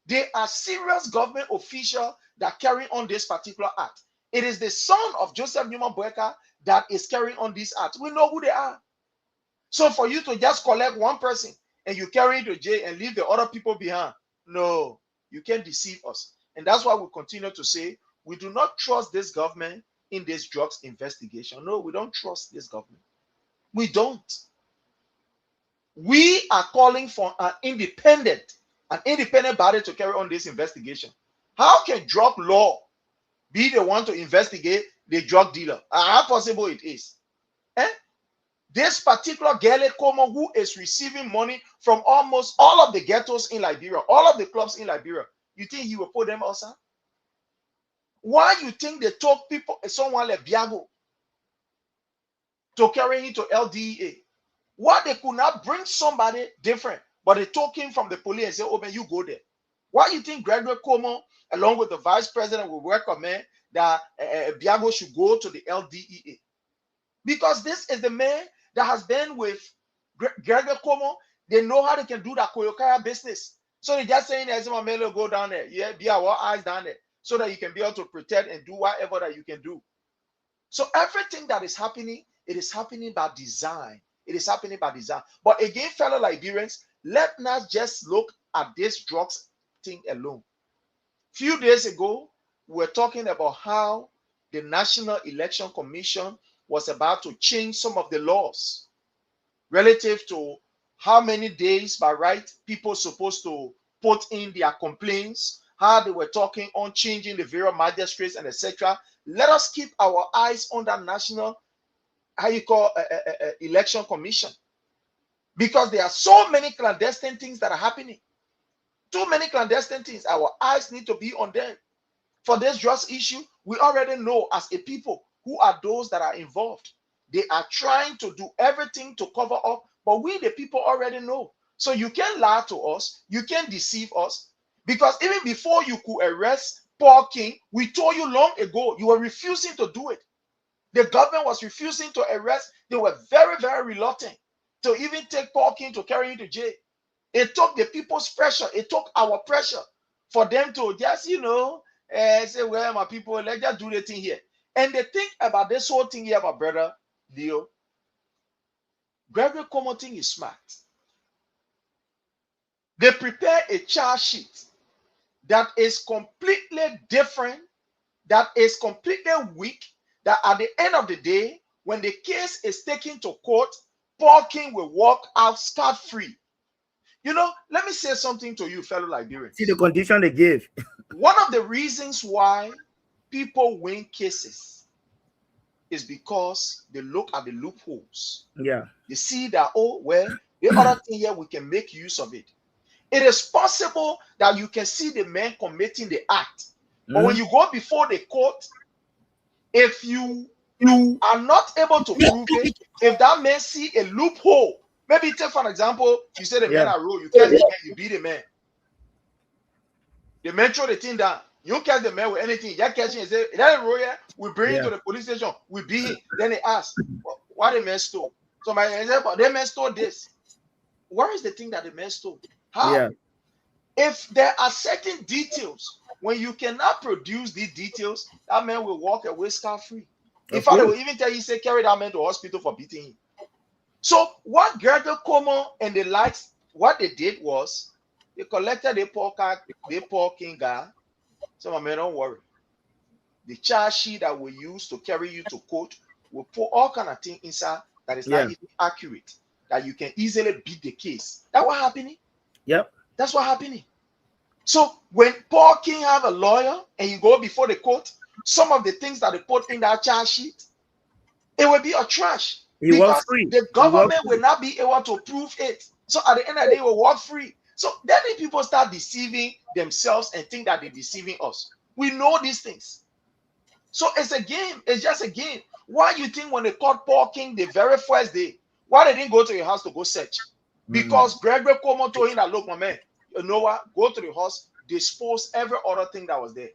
Speaker 13: They are serious government officials that carry on this particular act. It is the son of Joseph Newman Boyka that is carrying on this act. We know who they are. So for you to just collect one person and you carry it to jail and leave the other people behind, no, you can't deceive us. And that's why we continue to say we do not trust this government in this drugs investigation. No, we don't trust this government. We don't. We are calling for an independent body to carry on this investigation. How can drug law be the one to investigate the drug dealer? How possible it is? This particular Gele Como, who is receiving money from almost all of the ghettos in Liberia, all of the clubs in Liberia, you think he will put them outside? Why you think they took people, someone like Biago, to carry him to LDEA? Why they could not bring somebody different, but they took him from the police and say, oh man, you go there. Why you think Gregory Como, along with the vice president, will recommend that Biago should go to the LDEA? Because this is the man that has been with Gregory Como. They know how they can do that Koyokaya business. So they just saying, Melo, go down there. Yeah, be our eyes down there. So that you can be able to protect and do whatever that you can do. So everything that is happening, it is happening by design. It is happening by design. But again, fellow Liberians, let not just look at this drugs thing alone. Few days ago, we were talking about how the National Election Commission was about to change some of the laws relative to how many days by right people supposed to put in their complaints, how they were talking on changing the various magistrates and etc. Let us keep our eyes on that National Election Commission, because there are so many clandestine things that are happening. Too many clandestine things. Our eyes need to be on them. For this drugs issue, we already know as a people who are those that are involved. They are trying to do everything to cover up, but we the people already know. So you can't lie to us, you can't deceive us, because even before you could arrest Paul King, we told you long ago you were refusing to do it. The government was refusing to arrest. They were very, very reluctant to even take Paul King to carry him to jail. It took the people's pressure. It took our pressure for them to just, say, well, my people, let's just do the thing here. And the thing about this whole thing here, my brother, Leo, Gregory Como thing is smart. They prepare a charge sheet that is completely different, that is completely weak, that at the end of the day, when the case is taken to court, Paul King will walk out scot-free. You know, let me say something to you, fellow Liberians.
Speaker 14: See the condition they gave.
Speaker 13: One of the reasons why people win cases is because they look at the loopholes.
Speaker 14: Yeah.
Speaker 13: They see that, oh, well, the other thing here, we can make use of it. It is possible that you can see the man committing the act. But when you go before the court, if you are not able to prove it, if that man see a loophole, maybe take for an example, you say the man are road, you catch the man, you beat the man. The man throw the thing down. You don't catch the man with anything. You catch him and say, that road here, we bring him to the police station, we beat him. Then they ask, why the man stole? So my example, the man stole this. Where is the thing that the man stole? How?
Speaker 14: Yeah.
Speaker 13: If there are certain details, when you cannot produce these details, that man will walk away scot-free. In fact, they will even tell you, say, carry that man to hospital for beating him. So what Gregor Como and the likes, what they did was, they collected the Paul King guy. So my man, don't worry. The charge sheet that we use to carry you to court will put all kind of things inside that is not even accurate, that you can easily beat the case. That's what happening.
Speaker 14: Yep.
Speaker 13: That's what happening. So when Paul King have a lawyer and you go before the court, some of the things that they put in that charge sheet, it will be a trash. Because the government will not be able to prove it. So at the end of the day, it will walk free. So then the people start deceiving themselves and think that they're deceiving us. We know these things. So it's a game. It's just a game. Why you think when they caught Paul King the very first day, why they didn't go to your house to go search? Because Gregory Como told him that, look, my man, you know what? Go to the house, dispose every other thing that was there.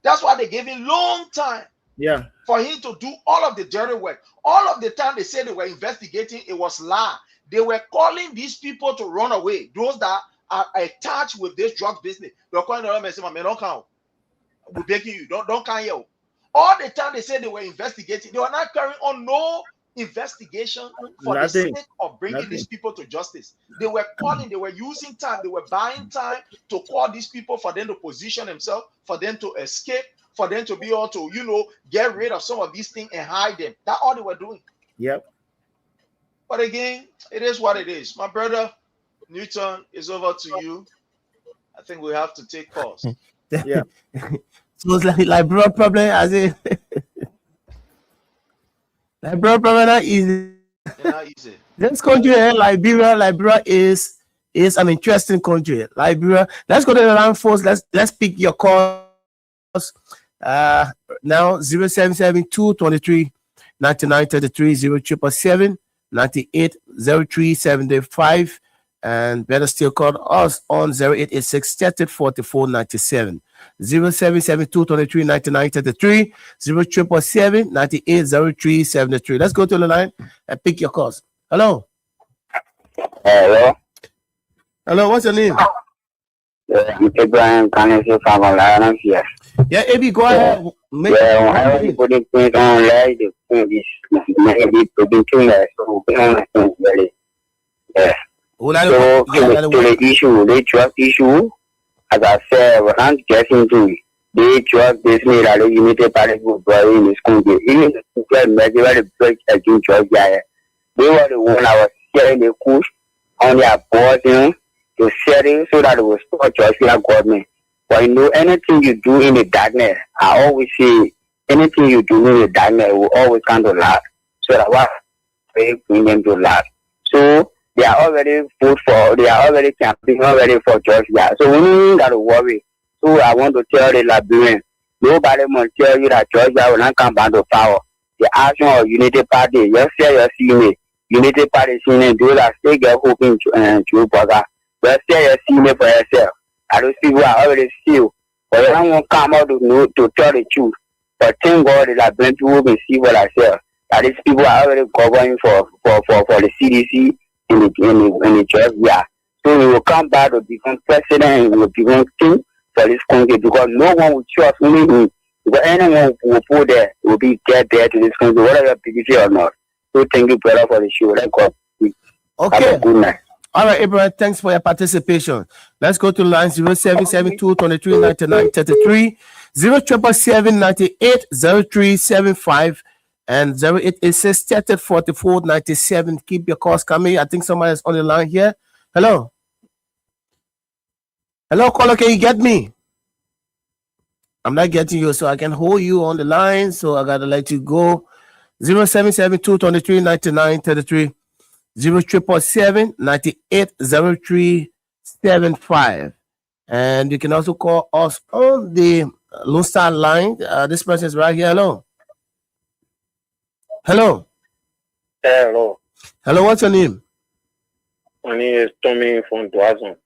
Speaker 13: That's why they gave him long time.
Speaker 14: Yeah.
Speaker 13: For him to do all of the dirty work. All of the time they said they were investigating, it was lie. They were calling these people to run away. Those that are attached with this drug business. They're calling them and saying, man, don't come. We're begging you, don't come here. All the time they said they were investigating, they were not carrying on no investigation for the sake of bringing these people to justice. They were calling, they were using time, they were buying time to call these people for them to position themselves, for them to escape, for them to be able to, you know, get rid of some of these things and hide them. That's all they were doing.
Speaker 14: Yep.
Speaker 13: But again, it is what it is. My brother Newton, is over to you. I think we have to take calls.
Speaker 14: Yeah.
Speaker 15: So it's like bro problem as a like bro problem not easy.
Speaker 13: Not easy.
Speaker 15: This country here, Liberia is an interesting country. Liberia. Let's go to the line, folks. Let's pick your calls. Now 077223 9933 0777 98 0375, and better still call us on 0886 30 44 97 077223 9933 0777 98 0373. Let's go to the line and pick your calls. Hello. Hello, what's your name?
Speaker 16: Abraham Kennedy from Alliance here.
Speaker 15: Yeah, Abi, go ahead.
Speaker 16: Yeah, I want to put it on like this maybe producing so really. Yeah. So to the issue, the drug issue, as I said, when I'm getting to it, the drug business that the Unity Party group in this country, even the majority break against drug guy, they were the one I was sharing the push on their board, you know, to set it so that it will stop Joshua government. But you know, anything you do in the darkness, I always say, anything you do in the darkness will always come to light. So that what they bring them to light. So they are already campaigning already for Georgia. So we don't got to worry. So I want to tell the Liberians, nobody must tell you that Georgia will not come back to power. The action of Unity Party, just say your senior. Unity Party senior, those that still get hoping to Burger. Just say your senior for yourself. And those people are already still. But they don't want to come out to tell the truth. But thank God that Liberian people can see for themselves. That these people are already governing for the CDC in the Georgia. So we will come back to become president and we will become king for this country, because no one will trust me. Because anyone who will put there will be get there to this country, whether you're PDC or not. So thank you, brother, for the show. Let God.
Speaker 15: Okay.
Speaker 16: Have a good night.
Speaker 15: All right, Abraham, thanks for your participation. Let's go to line 0772 23 99 33 0777 98 0375, and 0886-3044-97. Keep your calls coming. I think somebody's on the line here. Hello. Hello, caller, can you get me? I'm not getting you, so I can hold you on the line, so I gotta let you go. 0772-23-99-33, 0777-980375. And you can also call us on the Lone Star line. This person is right here. Hello. Hello.
Speaker 17: Hello.
Speaker 15: Hello, what's your name?
Speaker 17: My name is Tommy from Duazon.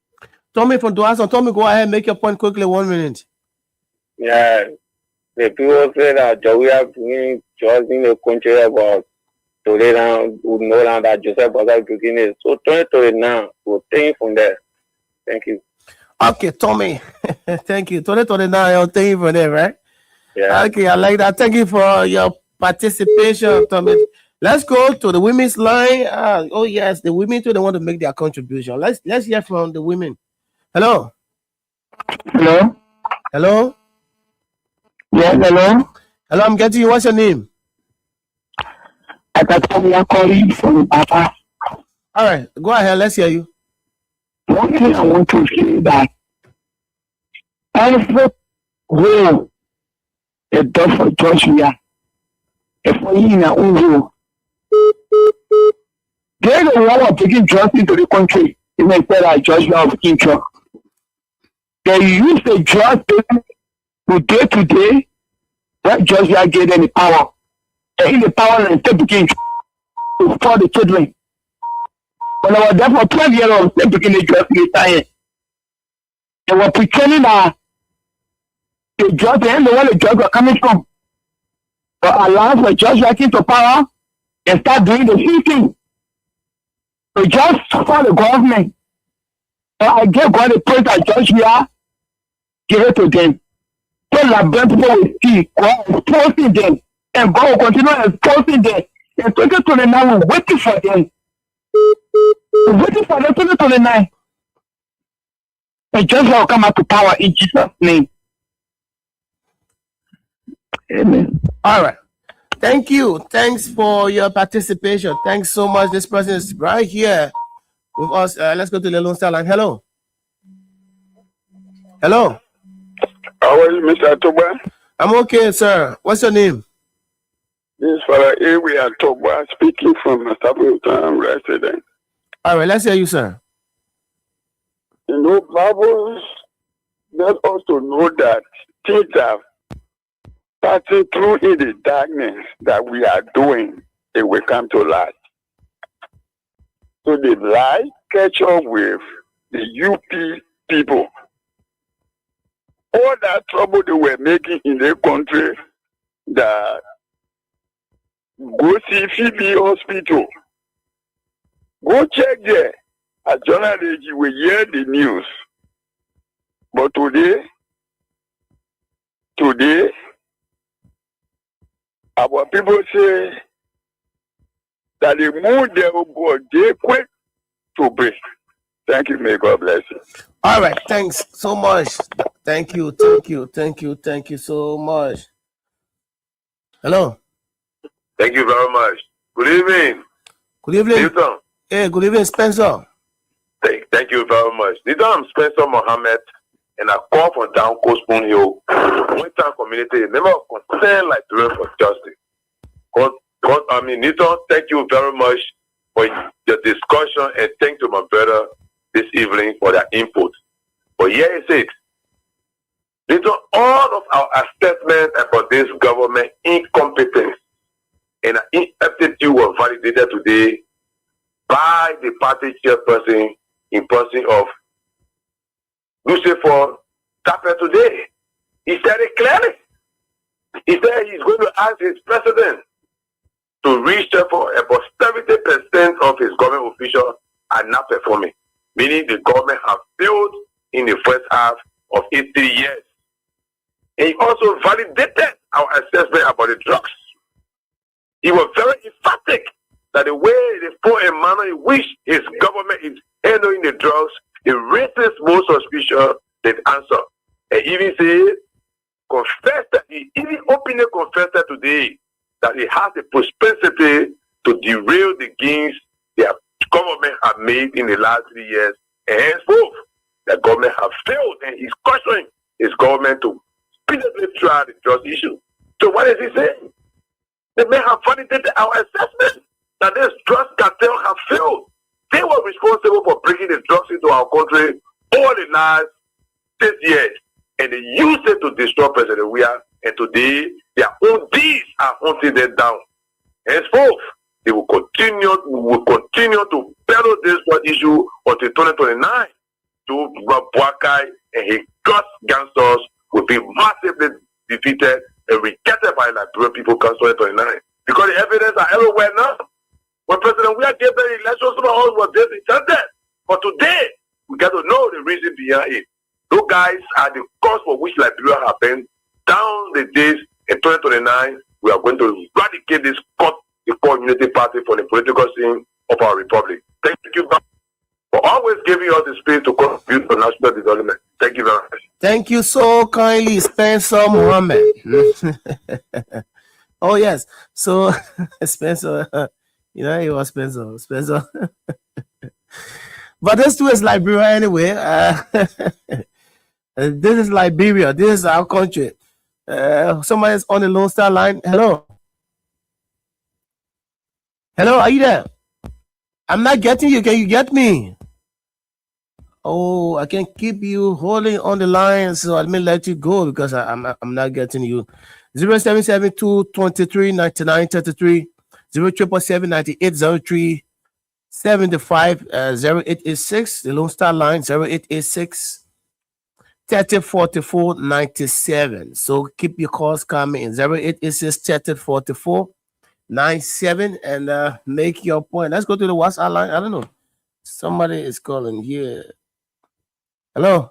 Speaker 15: Tommy from Duazon. Tommy, go ahead, make your point quickly, 1 minute.
Speaker 17: Yeah, the people say that we are bringing just in the country about Toledo, would know that Joseph was bringing it. So 2029, we'll take from there. Thank you.
Speaker 15: Okay, Tommy. Thank you. 2029, I'll take you from there, right?
Speaker 17: Yeah.
Speaker 15: Okay, I like that. Thank you for your participation, Tommy. Let's go to the women's line. Oh yes, the women too, they want to make their contribution. Let's hear from the women. Hello.
Speaker 11: Hello.
Speaker 15: Hello.
Speaker 11: Yes, hello.
Speaker 15: Hello, I'm getting you. What's your name?
Speaker 11: I am calling from Papa.
Speaker 15: All right, go ahead. Let's hear you.
Speaker 11: One thing I want to say that every role is done for Joshua. If we in our own role, they don't want to taking drugs into the country. They may say that Joshua of taking drugs. They use the drugs to day to day. That Joshua gave them the power. And in the power and step begin for the children. When I was there for 12 years, they began to dress retired. They were pretending that the judge and the one the judge were coming from. But allow for Joshua came to power and start doing the same thing. So just for the government. So I gave God the praise that Joshua give it to them. So that them people will see God exposing them. And God will continue exposing them. And 2029 we're waiting for them. We're waiting for them 2029. And Joshua will come out to power in Jesus' name. Amen.
Speaker 15: All right. Thank you. Thanks for your participation. Thanks so much. This person is right here with us. Let's go to the Lone Star line. Hello. Hello.
Speaker 18: How are you, Mr. Toba?
Speaker 15: I'm okay, sir. What's your name?
Speaker 18: This is Father Ewe Toba speaking from a Stapleton resident.
Speaker 15: All right, let's hear you, sir.
Speaker 18: You know, Bible let us to know that things are passing through in the darkness that we are doing, it will come to light. So the light catch up with the UP people. All that trouble they were making in their country, that go see Phoebe Hospital. Go check there. As journalists, you will hear the news. But today, our people say that the moon they will go, they quick to break. Thank you, may God bless you.
Speaker 15: All right, thanks so much. Thank you so much. Hello.
Speaker 19: Thank you very much. Good evening.
Speaker 15: Good evening.
Speaker 19: Newton.
Speaker 15: Hey, good evening, Spencer.
Speaker 19: Thank you very much. Newton, I'm Spencer Mohammed, and I call from down Coast Spoon Hill, Winter Community, a member of Concern Like Drill for Justice. Newton, thank you very much for the discussion, and thank to my brother this evening for their input. But here is it. Newton, all of our assessment about this government incompetence and ineptitude were validated today by the party chairperson in person of Lucifer Tapper today. He said it clearly. He said he's going to ask his president to reach for about 70% of his government officials are not performing, meaning the government have failed in the first half of 80 years. And he also validated our assessment about the drugs. He was very emphatic that the way the full and manner in which his government is handling the drugs, it raises more suspicion than answer. And even said, confessed that he even openly confessed that today that it has the propensity to derail the gains their government have made in the last 3 years, and henceforth, the government have failed, and he's questioning his government to speedily try the drugs issue. So what is he saying? They may have validated our assessment that this drug cartel have failed. They were responsible for bringing the drugs into our country all the last 6 years, and they used it to destroy President Weah, and today their own deeds are hunting them down. Henceforth, they will continue to battle this drug issue until 2029. To Boakai and his God's gangsters will be massively defeated and rejected by Liberian people come 2029. Because the evidence are everywhere now. When President Weah gave the election, some of us were disintended. But today, we got to know the reason behind it. Those guys are the cause for which Liberia have been down the days in 2029. We are going to eradicate this the core unity party from the political scene of our republic. Thank you for always giving us the space to contribute to national development. Thank you very much.
Speaker 15: Thank you so kindly, Spencer Mohammed. Oh, yes. So, Spencer, he was Spencer. But this too is Liberia anyway. This is Liberia. This is our country. Somebody's on the Lone Star line. Hello. Hello, are you there? I'm not getting you. Can you get me? Oh, I can keep you holding on the line, so let me let you go because I'm not getting you. 0772-23-99-33, 0777-9803-75, 0886, the Lone Star line, 0886 3044-97. So keep your calls coming in 0886 3044-97 and make your point. Let's go to the WhatsApp line. I don't know. Somebody is calling here. Hello?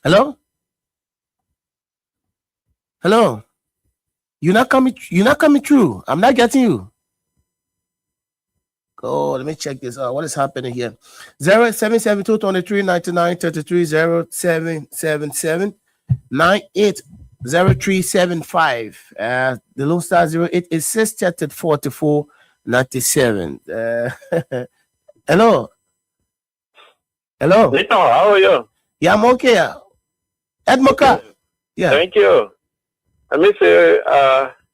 Speaker 15: Hello? Hello? You're not coming through. I'm not getting you. Oh, let me check this out. What is happening here? 0772-23-99-33, 0777-980375. The Lone Star 0886 3044-97. Hello? Hello.
Speaker 17: Lito, how are you?
Speaker 15: Yeah, I'm okay. Ed Moka. Yeah.
Speaker 17: Thank you. Let me say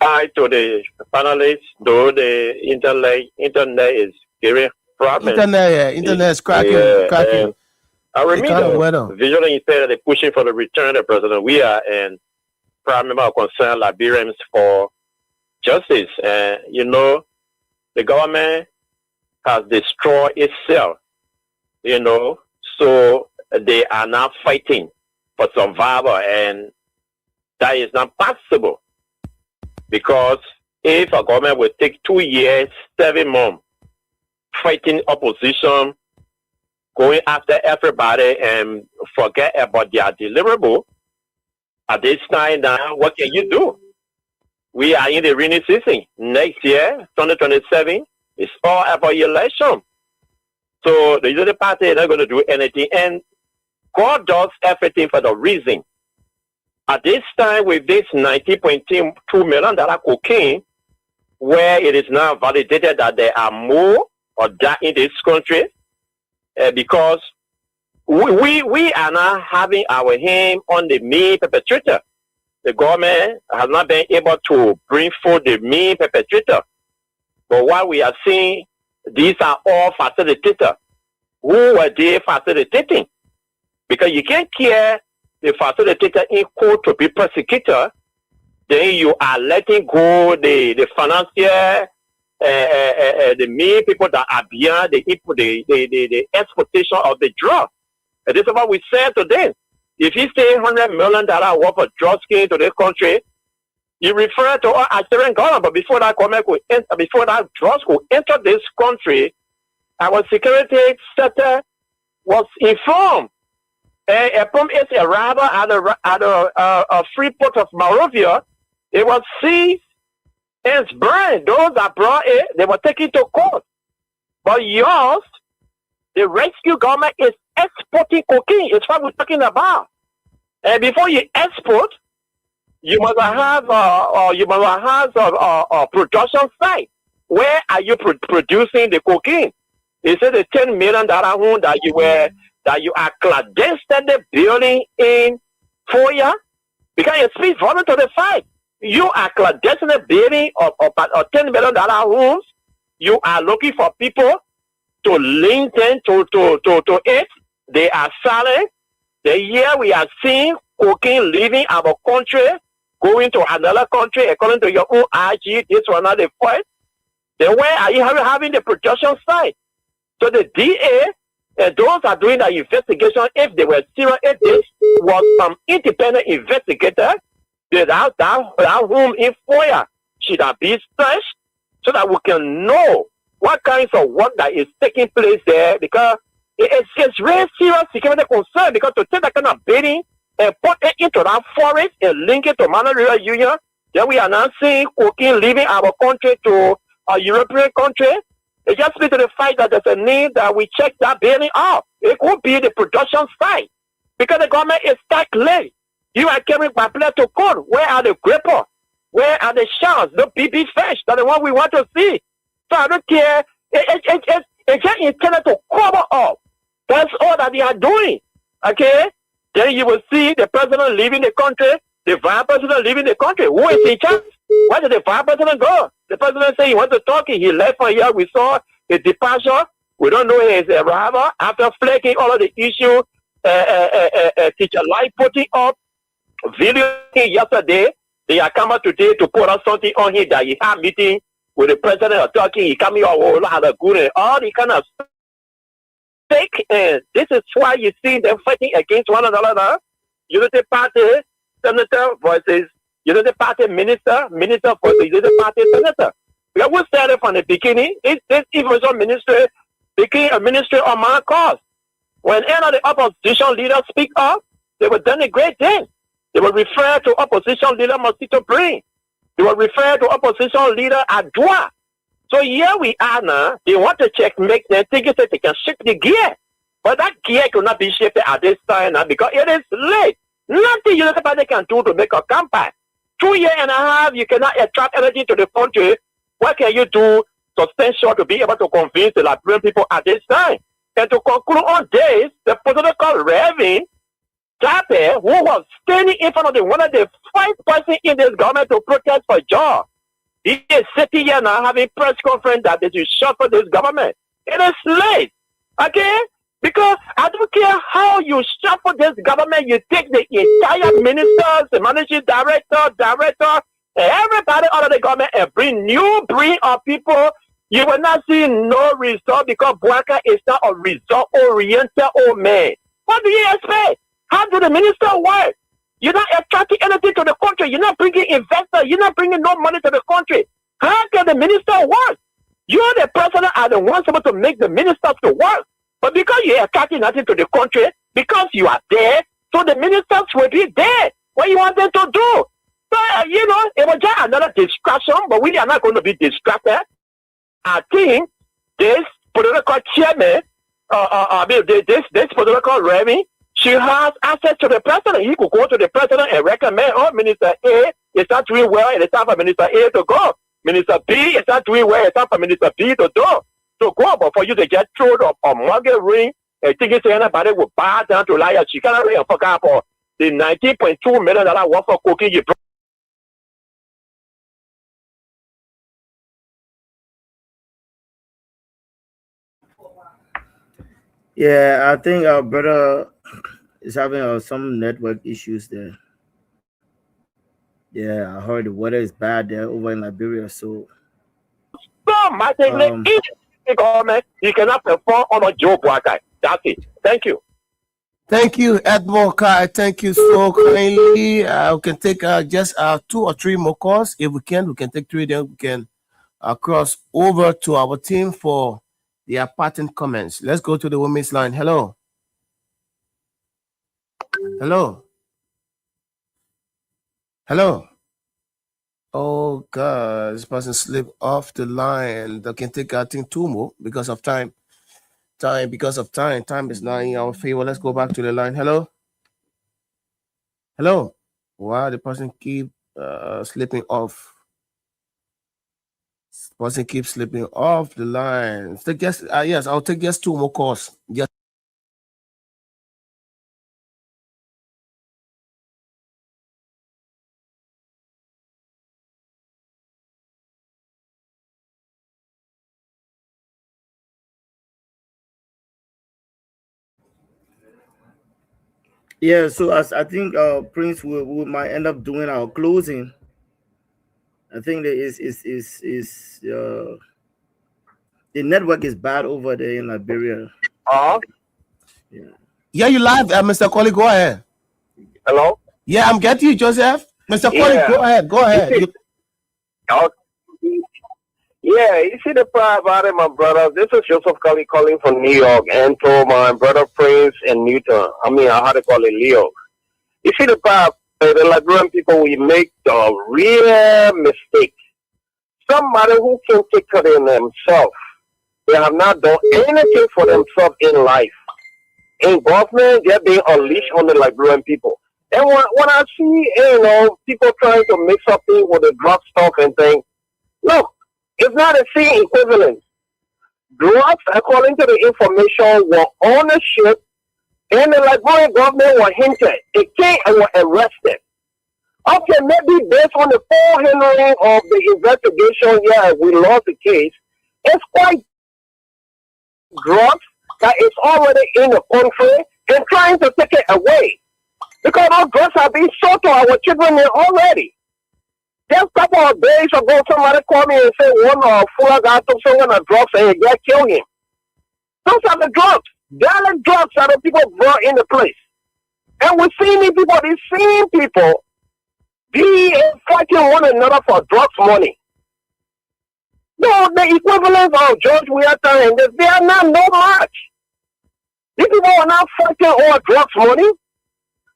Speaker 17: hi to the panelists, though the internet is giving problems.
Speaker 15: Internet is cracking.
Speaker 17: I remember visually he said that they're pushing for the return of President Weah and Prime Member concerned Liberians for justice. And the government has destroyed itself. So they are now fighting for survival, and that is not possible. Because if a government will take 2 years, 7 months, fighting opposition, going after everybody and forget about their deliverable, at this time now, what can you do? We are in the rainy season. Next year, 2027, it's all about election. So the Unity Party is not going to do anything. And God does everything for the reason. At this time, with this $90.2 million cocaine, where it is now validated that there are more of that in this country, because we are now having our hand on the main perpetrator. The government has not been able to bring forth the main perpetrator. But what we are seeing, these are all facilitators. Who were they facilitating? Because you can't care the facilitator in court to be prosecutor, then you are letting go the financier, the main people that are beyond the exploitation of the drug. And this is what we said to them. If you say $100 million worth of drugs came to this country, you refer to our Algerian government, but before that drugs could enter this country, our security sector was informed. Upon its arrival at a free port of Monrovia, it was seized and burned. Those that brought it, they were taken to court. But yours, the rescue government is exporting cocaine. It's what we're talking about. And before you export,
Speaker 20: you must have a production site. Where are you producing the cocaine? Is it the $10 million home that you are clandestinely building in 4 years? Because it speaks volume to the fact you are clandestinely building a $10 million homes. You are looking for people to link them to it. They are selling. The year we are seeing cocaine leaving our country, going to another country, according to your own IG, this was not the point. Then where are you having the production side? So the DA and those are doing the investigation, if they were serious, if this was some independent investigator, that home in FOIA should have been searched so that we can know what kinds of work that is taking place there, because it's very serious security concern, because to take that kind of bidding and put it into that forest and link it to Mano River Union, then we are now seeing cocaine leaving our country to a European country. It just speaks to the fact that there's a need that we check that building out. It could be the production site, because the government is stuck late. You are carrying my player to court. Where are the gripper? Where are the sharks? The BB fish? That's the one we want to see. So I don't care. It's just intended to cover up. That's all that they are doing. Okay? Then you will see the president leaving the country, the vice president leaving the country. Who is in charge? Where did the vice president go? The president said he wants to talk. He left for here. We saw his departure. We don't know his arrival. After flagging all of the issue, Teacher Life putting up video yesterday, they are coming today to put up something on here that he had meeting with the president of Turkey. He coming out with a good and all the kind of fake. And this is why you see them fighting against one another. Unity Party senator versus Unity Party minister versus Unity Party senator. Because we said it from the beginning. This information ministry became a ministry of my cause. When any of the opposition leaders speak up, they were doing a great thing. They will refer to opposition leader Mosquito Brain. They will refer to opposition leader Adwa. So here we are now. They want to checkmate them, thinking that they can shift the gear. But that gear cannot be shifted at this time now because it is late. Nothing Unity Party can do to make a comeback. 2 years and a half, you cannot attract energy to the country. What can you do substantial to be able to convince the Liberian people at this time? And to conclude on this, the political Reverend Tape, who was standing in front of one of the 5 persons in this government to protest for job, he is sitting here now having press conference that they should shut for this government. It is late, okay? Because I don't care how you shut for this government, you take the entire ministers, the managing director, everybody out of the government and bring new breed of people. You will not see no result because Bwaka is not a result-oriented old man. What do you expect? How do the minister work? You're not attracting anything to the country. You're not bringing investors. You're not bringing no money to the country. How can the minister work? You, the president, are the ones supposed to make the ministers to work. But because you're attracting nothing to the country, because you are there, so the ministers will be there. What you want them to do? So, it was just another distraction, but we are not going to be distracted. I think this political chairman, this political Remy, she has access to the president. He could go to the president and recommend, Minister A is not doing well, and it's time for Minister A to go. Minister B is not doing well, it's time for Minister B to go. But for you to get thrown up a mortgage ring and thinking anybody will bow down to liar, she cannot really forget about the $19.2 million worth of cocaine you brought.
Speaker 14: Yeah, I think our brother is having some network issues there. Yeah, I heard the weather is bad there over in Liberia. So,
Speaker 20: government, you cannot perform on a job work. That's it. Thank you.
Speaker 15: Thank you, Edmond Kai. Thank you so kindly. We can take just 2 or 3 more calls. If we can take 3. Then we can cross over to our team for their parting comments. Let's go to the women's line. Hello. Oh God, this person slipped off the line. They can take, I think, 2 more because of time. Time is not in our favor. Let's go back to the line. Hello. Wow, the person keep slipping off. Person keeps slipping off the line. Take just yes, I'll take just 2 more calls. Just
Speaker 14: Yeah, so as I think Prince we might end up doing our closing. I think that the network is bad over there in Liberia.
Speaker 15: yeah, you live, Mr. Colley. Go ahead.
Speaker 16: Hello?
Speaker 15: Yeah, I'm getting you, Joseph. Mr. Colley,
Speaker 16: Yeah.
Speaker 15: go ahead. Go ahead.
Speaker 16: Yeah, you see the part about it, my brother. This is Joseph Colley calling from New York, and to my brother Prince and Newton. I mean, how to call it, Leo. You see the part, the Liberian people, we make the real mistake. Somebody who can take care of themselves. They have not done anything for themselves in life. In government, they're being unleashed on the Liberian people. And when I see, people trying to mix up things with the drug stuff and things, look, it's not the same equivalent. Drugs, according to the information, were on the ship, and the Liberian government were hinted. It came and were arrested. Okay, maybe based on the full handling of the investigation, yeah, we lost the case. It's quite drugs that is already in the country and trying to take it away. Because those drugs are being sold to our children already. Just a couple of days ago, somebody called me and said one fuller guy took someone on drugs and he got killed him. Those are the drugs. They are the drugs that the people brought in the place. And we're seeing these same people be fighting one another for drugs money. No, the equivalent of George Weah and they are not no match. These people are not fighting over drugs money.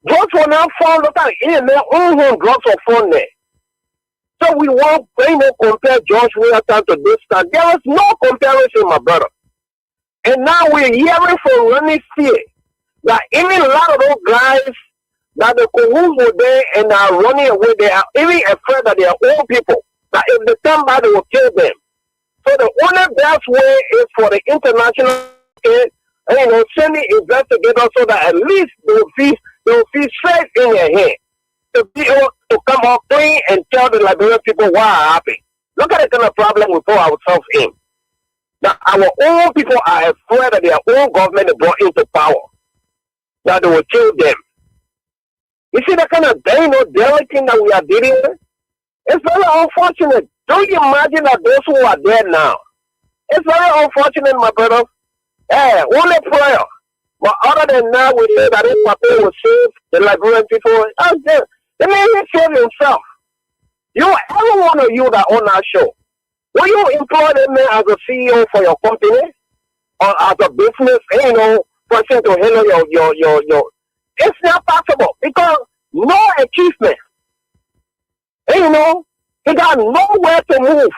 Speaker 16: Drugs were not found in their own drugs are found there. So we won't compare George Weah to this time. There is no comparison, my brother. And now we're hearing from Ronnie Steele that even a lot of those guys that the Kohus were there and are running away, they are even afraid that their own people, that if they come back, they will kill them. So the only best way is for the international, sending investigators so that at least they will feel safe in their hand to be able to come up clean and tell the Liberian people what happened. Look at the kind of problem we put ourselves in. That our own people are afraid that their own government is brought into power, that they will kill them. You see the kind of delicate thing that we are dealing with? It's very unfortunate. Don't you imagine that those who are there now? It's very unfortunate, my brother. Only prayer. But other than that, we say that if Papa will save the Liberian people, the man will save himself. Every one of you that own our show, will you employ them as a CEO for your company or as a business, person to handle your? It's not possible because no achievement. He got nowhere to move.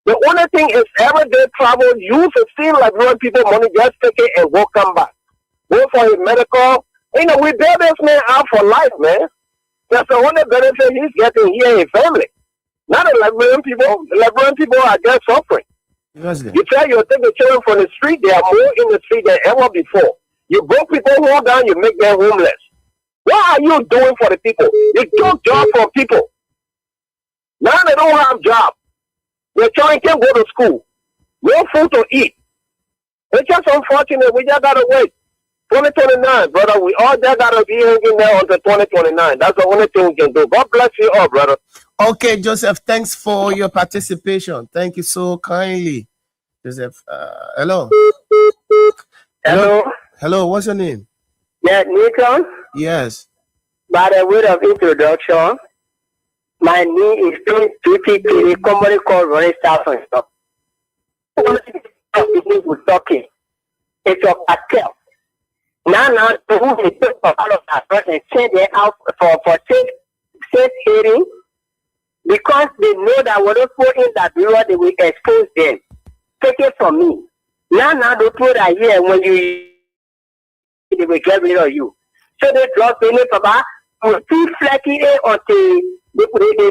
Speaker 16: The only thing is everyday travel. Use the same Liberian people money, just take it and go come back. Go for his medical. We bail this man out for life, man. That's the only benefit he's getting here in his family. Not the Liberian people. The Liberian people are just suffering. You try you take the children from the street, they are more in the street than ever before. You broke people hold down, you make them homeless. What are you doing for the people? You took jobs from people. Now they don't have jobs. Their children can't go to school. No food to eat. It's just unfortunate. We just gotta wait. 2029, brother. We all just gotta be hanging there until 2029. That's the only thing we can do. God bless you all, brother.
Speaker 15: Okay, Joseph, thanks for your participation. Thank you so kindly. Joseph, hello. Hello, what's your name?
Speaker 16: Yeah, Newton.
Speaker 15: Yes.
Speaker 16: By the way of introduction, my name is Prince PPP, commonly called Ronnie Stafford. We're talking. It's your cartel. Now, the who they took for all of that person send them out for safe hearing because they know that when they put in that bureau, they will expose them. Take it from me. Now they put that here when they will get rid of you. So they drop in it, Papa, will see flaky until the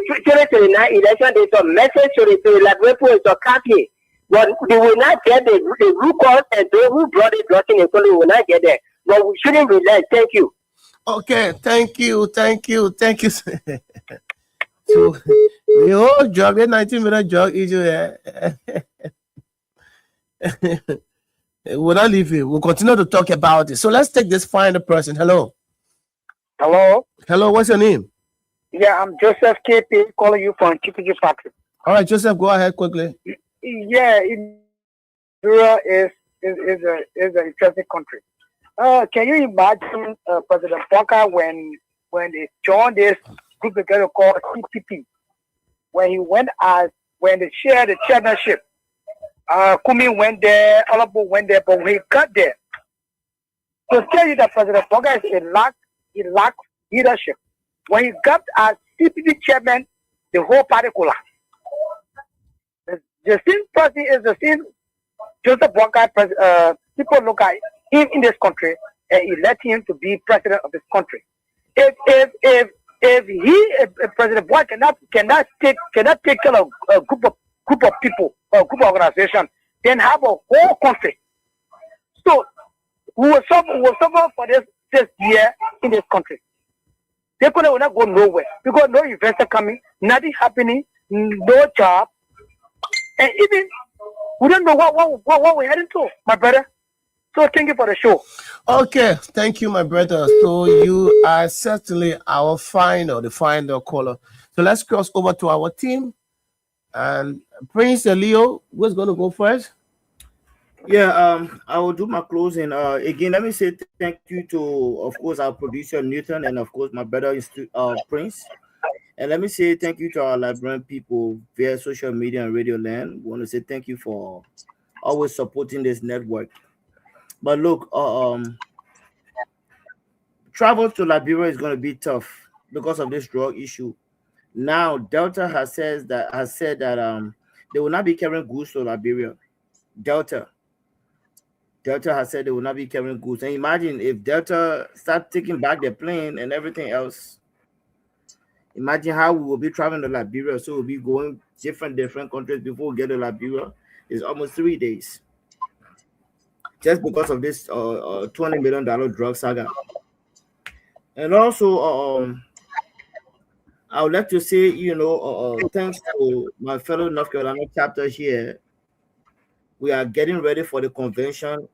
Speaker 16: 2029 election, there's a message to the Liberia people to come here. But they will not get the root cause, and those who brought the drug in Ekolo will not get there. But we shouldn't relax. Thank you.
Speaker 15: Okay, thank you. So the whole drug, the 19-minute drug issue, we'll not leave it. We'll continue to talk about it. So let's take this final person. Hello.
Speaker 21: Hello.
Speaker 15: Hello, what's your name?
Speaker 21: Yeah, I'm Joseph KP calling you from Chipiji Factory.
Speaker 15: All right, Joseph, go ahead quickly.
Speaker 21: Yeah, Nigeria is an interesting country. Can you imagine President Bunker when they joined this group together called CPP, when they shared the chairmanship? Kumi went there, Olabo went there, but when he got there, to tell you that President Bunker he lacked leadership. When he got as CPP chairman, the whole party collapsed. The same person is the same Joseph Bunker. People look at him in this country and elect him to be president of this country. If President Bunker cannot take care of a group of people or a group of organizations, then have a whole country. So we will suffer for this year in this country. They will not go nowhere because no investor coming, nothing happening, no job. And even we don't know what we're heading to, my brother. So thank you for the show.
Speaker 15: Okay, thank you, my brother. So you are certainly the final caller. So let's cross over to our team. And Prince Leo, who's going to go first?
Speaker 14: Yeah, I will do my closing. Again, let me say thank you to, of course, our producer Newton, and of course my brother Prince. And let me say thank you to our Liberian people via social media and radio land. We want to say thank you for always supporting this network. But look, travel to Liberia is going to be tough because of this drug issue. Now, Delta has said that they will not be carrying goods to Liberia. Delta has said they will not be carrying goods. And imagine if Delta start taking back their plane and everything else. Imagine how we will be traveling to Liberia. So we'll be going different countries before we get to Liberia. It's almost 3 days. Just because of this $20 million drug saga. And also, I would like to say, thanks to my fellow North Carolina chapter here, we are getting ready for the convention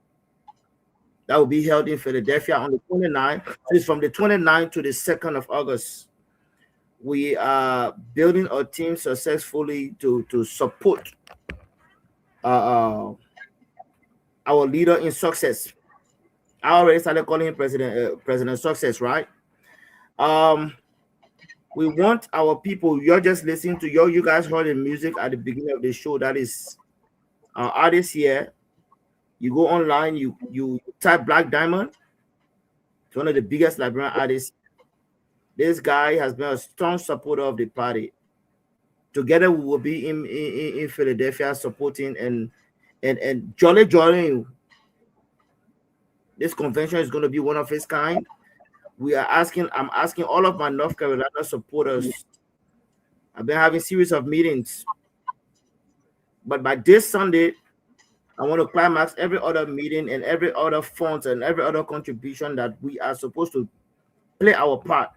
Speaker 14: that will be held in Philadelphia on the 29th. It's from the 29th to the 2nd of August. We are building a team successfully to support our leader in success. I already started calling him President Success, right? We want our people. You're just listening to you guys heard the music at the beginning of the show. That is our artist here. You go online, you type Black Diamond. It's one of the biggest Liberian artists. This guy has been a strong supporter of the party. Together, we will be in Philadelphia supporting and jolly. This convention is going to be one of its kind. I'm asking all of my North Carolina supporters. I've been having a series of meetings. But by this Sunday, I want to climax every other meeting and every other funds and every other contribution that we are supposed to play our part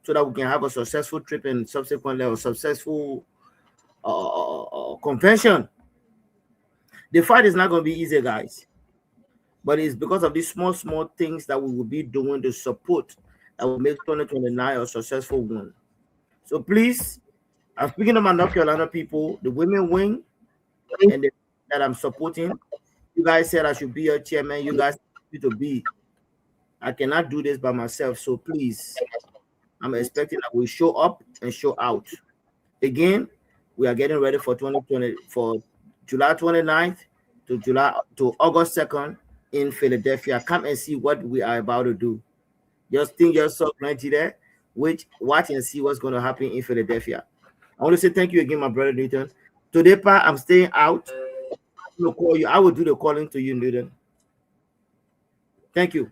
Speaker 14: so that we can have a successful trip and subsequently a successful convention. The fight is not going to be easy, guys. But it's because of these small things that we will be doing to support that will make 2029 a successful one. So please, I'm speaking to my North Carolina people, the women wing, and that I'm supporting. You guys said I should be a chairman. You guys need to be. I cannot do this by myself. So please, I'm expecting that we show up and show out. Again, we are getting ready for 2020 for July 29th to August 2nd in Philadelphia. Come and see what we are about to do. Just think yourself plenty there. Watch and see what's going to happen in Philadelphia. I want to say thank you again, my brother Newton. Today, Pa, I'm staying out. I'm going to call you. I will do the calling to you, Newton. Thank you.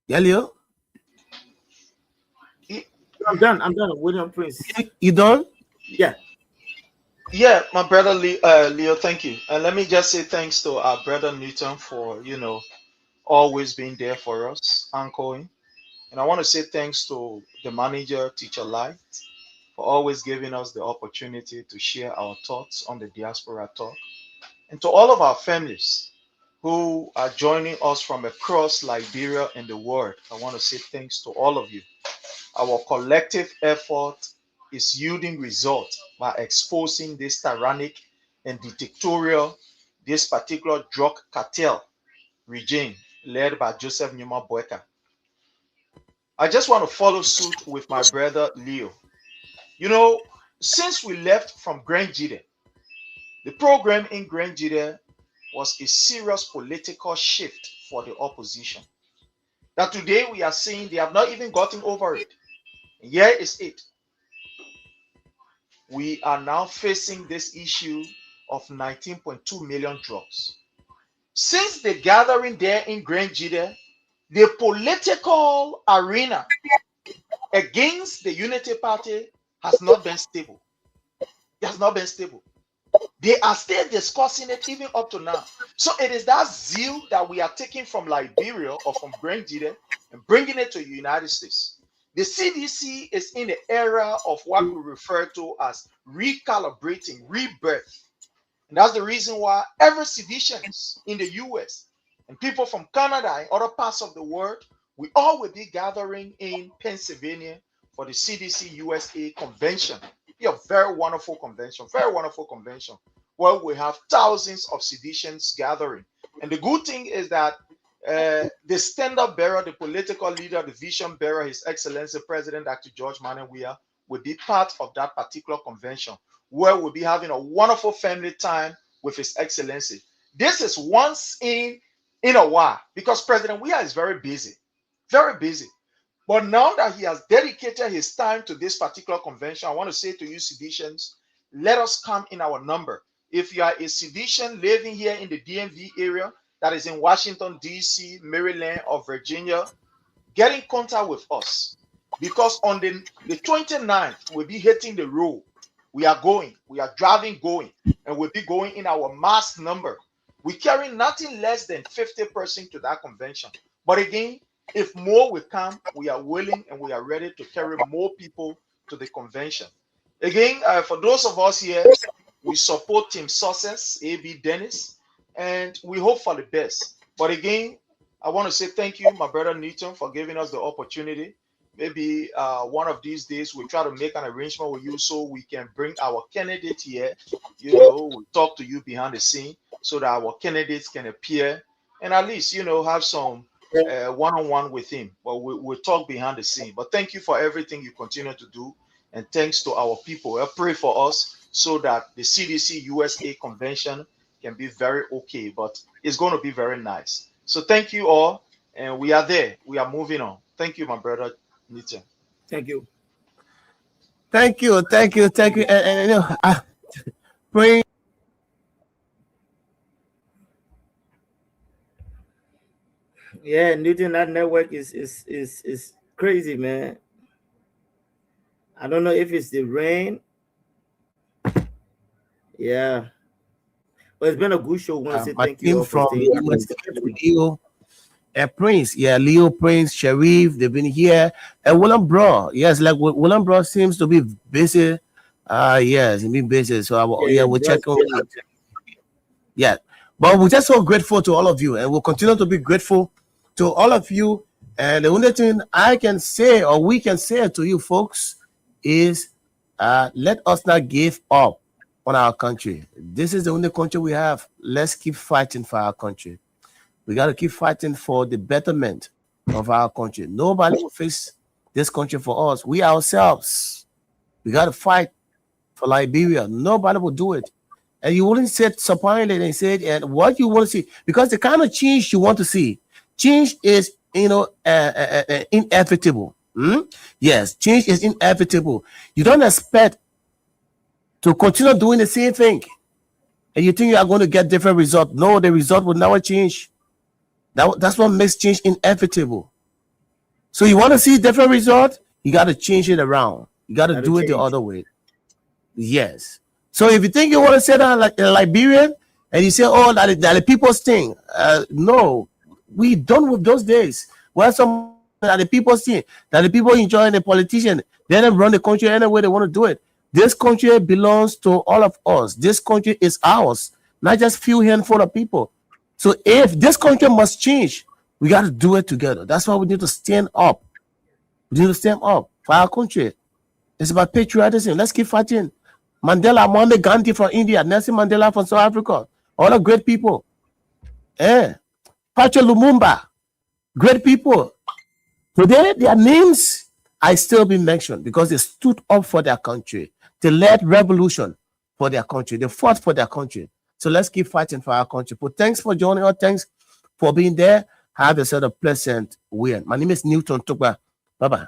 Speaker 15: Yeah, Leo?
Speaker 14: I'm done. William Prince.
Speaker 15: You done?
Speaker 14: Yeah.
Speaker 13: Yeah, my brother Leo, thank you. And let me just say thanks to our brother Newton for, always being there for us, anchoring. And I want to say thanks to the manager, Teacher Light, for always giving us the opportunity to share our thoughts on the Diaspora Talk. And to all of our families who are joining us from across Liberia and the world, I want to say thanks to all of you. Our collective effort is yielding results by exposing this tyrannic and dictatorial, this particular drug cartel regime led by Joseph Numa Boyka. I just want to follow suit with my brother Leo. Since we left from Grand Jide, the program in Grand Jide was a serious political shift for the opposition. That today we are seeing they have not even gotten over it. And here is it. We are now facing this issue of 19.2 million drugs. Since the gathering there in Grand Jide, the political arena against the Unity Party has not been stable. It has not been stable. They are still discussing it even up to now. So it is that zeal that we are taking from Liberia or from Grand Jide and bringing it to the United States. The CDC is in the era of what we refer to as recalibrating, rebirth. And that's the reason why every citizens in the US and people from Canada and other parts of the world, we all will be gathering in Pennsylvania for the CDC USA convention. Be a very wonderful convention, where we have thousands of citizens gathering. And the good thing is that the standard bearer, the political leader, the vision bearer, His Excellency President Dr. George Manneh Weah, will be part of that particular convention, where we'll be having a wonderful family time with His Excellency. This is once in a while, because President Weah is very busy, very busy. But now that he has dedicated his time to this particular convention, I want to say to you, citizens, let us come in our number. If you are a citizen living here in the DMV area, that is in Washington, D.C., Maryland, or Virginia, get in contact with us. Because on the 29th, we'll be hitting the road. We are driving, and we'll be going in our mass number. We carry nothing less than 50% to that convention. But again, if more will come, we are willing and we are ready to carry more people to the convention. Again, for those of us here, we support Team Success, A.B. Dennis, and we hope for the best. But again, I want to say thank you, my brother Newton, for giving us the opportunity. Maybe one of these days we'll try to make an arrangement with you so we can bring our candidate here. We'll talk to you behind the scene so that our candidates can appear and at least, have some one-on-one with him. But we'll talk behind the scene. But thank you for everything you continue to do. And thanks to our people. Pray for us so that the CDC USA convention can be very okay. But it's going to be very nice. So thank you all. And we are there. We are moving on. Thank you, my brother Newton.
Speaker 14: Thank you.
Speaker 15: Thank you. And pray.
Speaker 14: Yeah, Newton, that network is crazy, man. I don't know if it's the rain. Yeah. But it's been a good show. Thank you
Speaker 15: from Leo and Prince. Yeah, Leo, Prince, Sharif, they've been here. And William Bro. Yes, like William Bro seems to be busy. Yes, he's been busy. So we'll check on that. Yeah. But we're just so grateful to all of you, and we'll continue to be grateful to all of you. And the only thing I can say, or we can say to you folks, is let us not give up on our country. This is the only country we have. Let's keep fighting for our country. We got to keep fighting for the betterment of our country. Nobody will fix this country for us. We ourselves. We got to fight for Liberia. Nobody will do it. And you wouldn't sit supinely and say, and what you want to see, because the kind of change you want to see, change is, inevitable. Yes, change is inevitable. You don't expect to continue doing the same thing, and you think you are going to get different result. No, the result will never change. That's what makes change inevitable. So you want to see different result? You got to change it around. You got to do it the other way. Yes. So if you think you want to say that like a Liberian, and you say, oh, that the people's thing. No, we done with those days. Where some that the people's thing, that the people enjoying the politician, they don't run the country any way they want to do it. This country belongs to all of us. This country is ours, not just few handful of people. So if this country must change, we got to do it together. That's why we need to stand up. We need to stand up for our country. It's about patriotism. Let's keep fighting. Mandela, Mohammed Gandhi from India, Nelson Mandela from South Africa, all the great people. Patrick Lumumba, great people. Today, their names are still being mentioned because they stood up for their country. They led revolution for their country. They fought for their country. So let's keep fighting for our country. But thanks for joining us. Thanks for being there. Have yourself a pleasant weekend. My name is Newton Tukba. Bye-bye.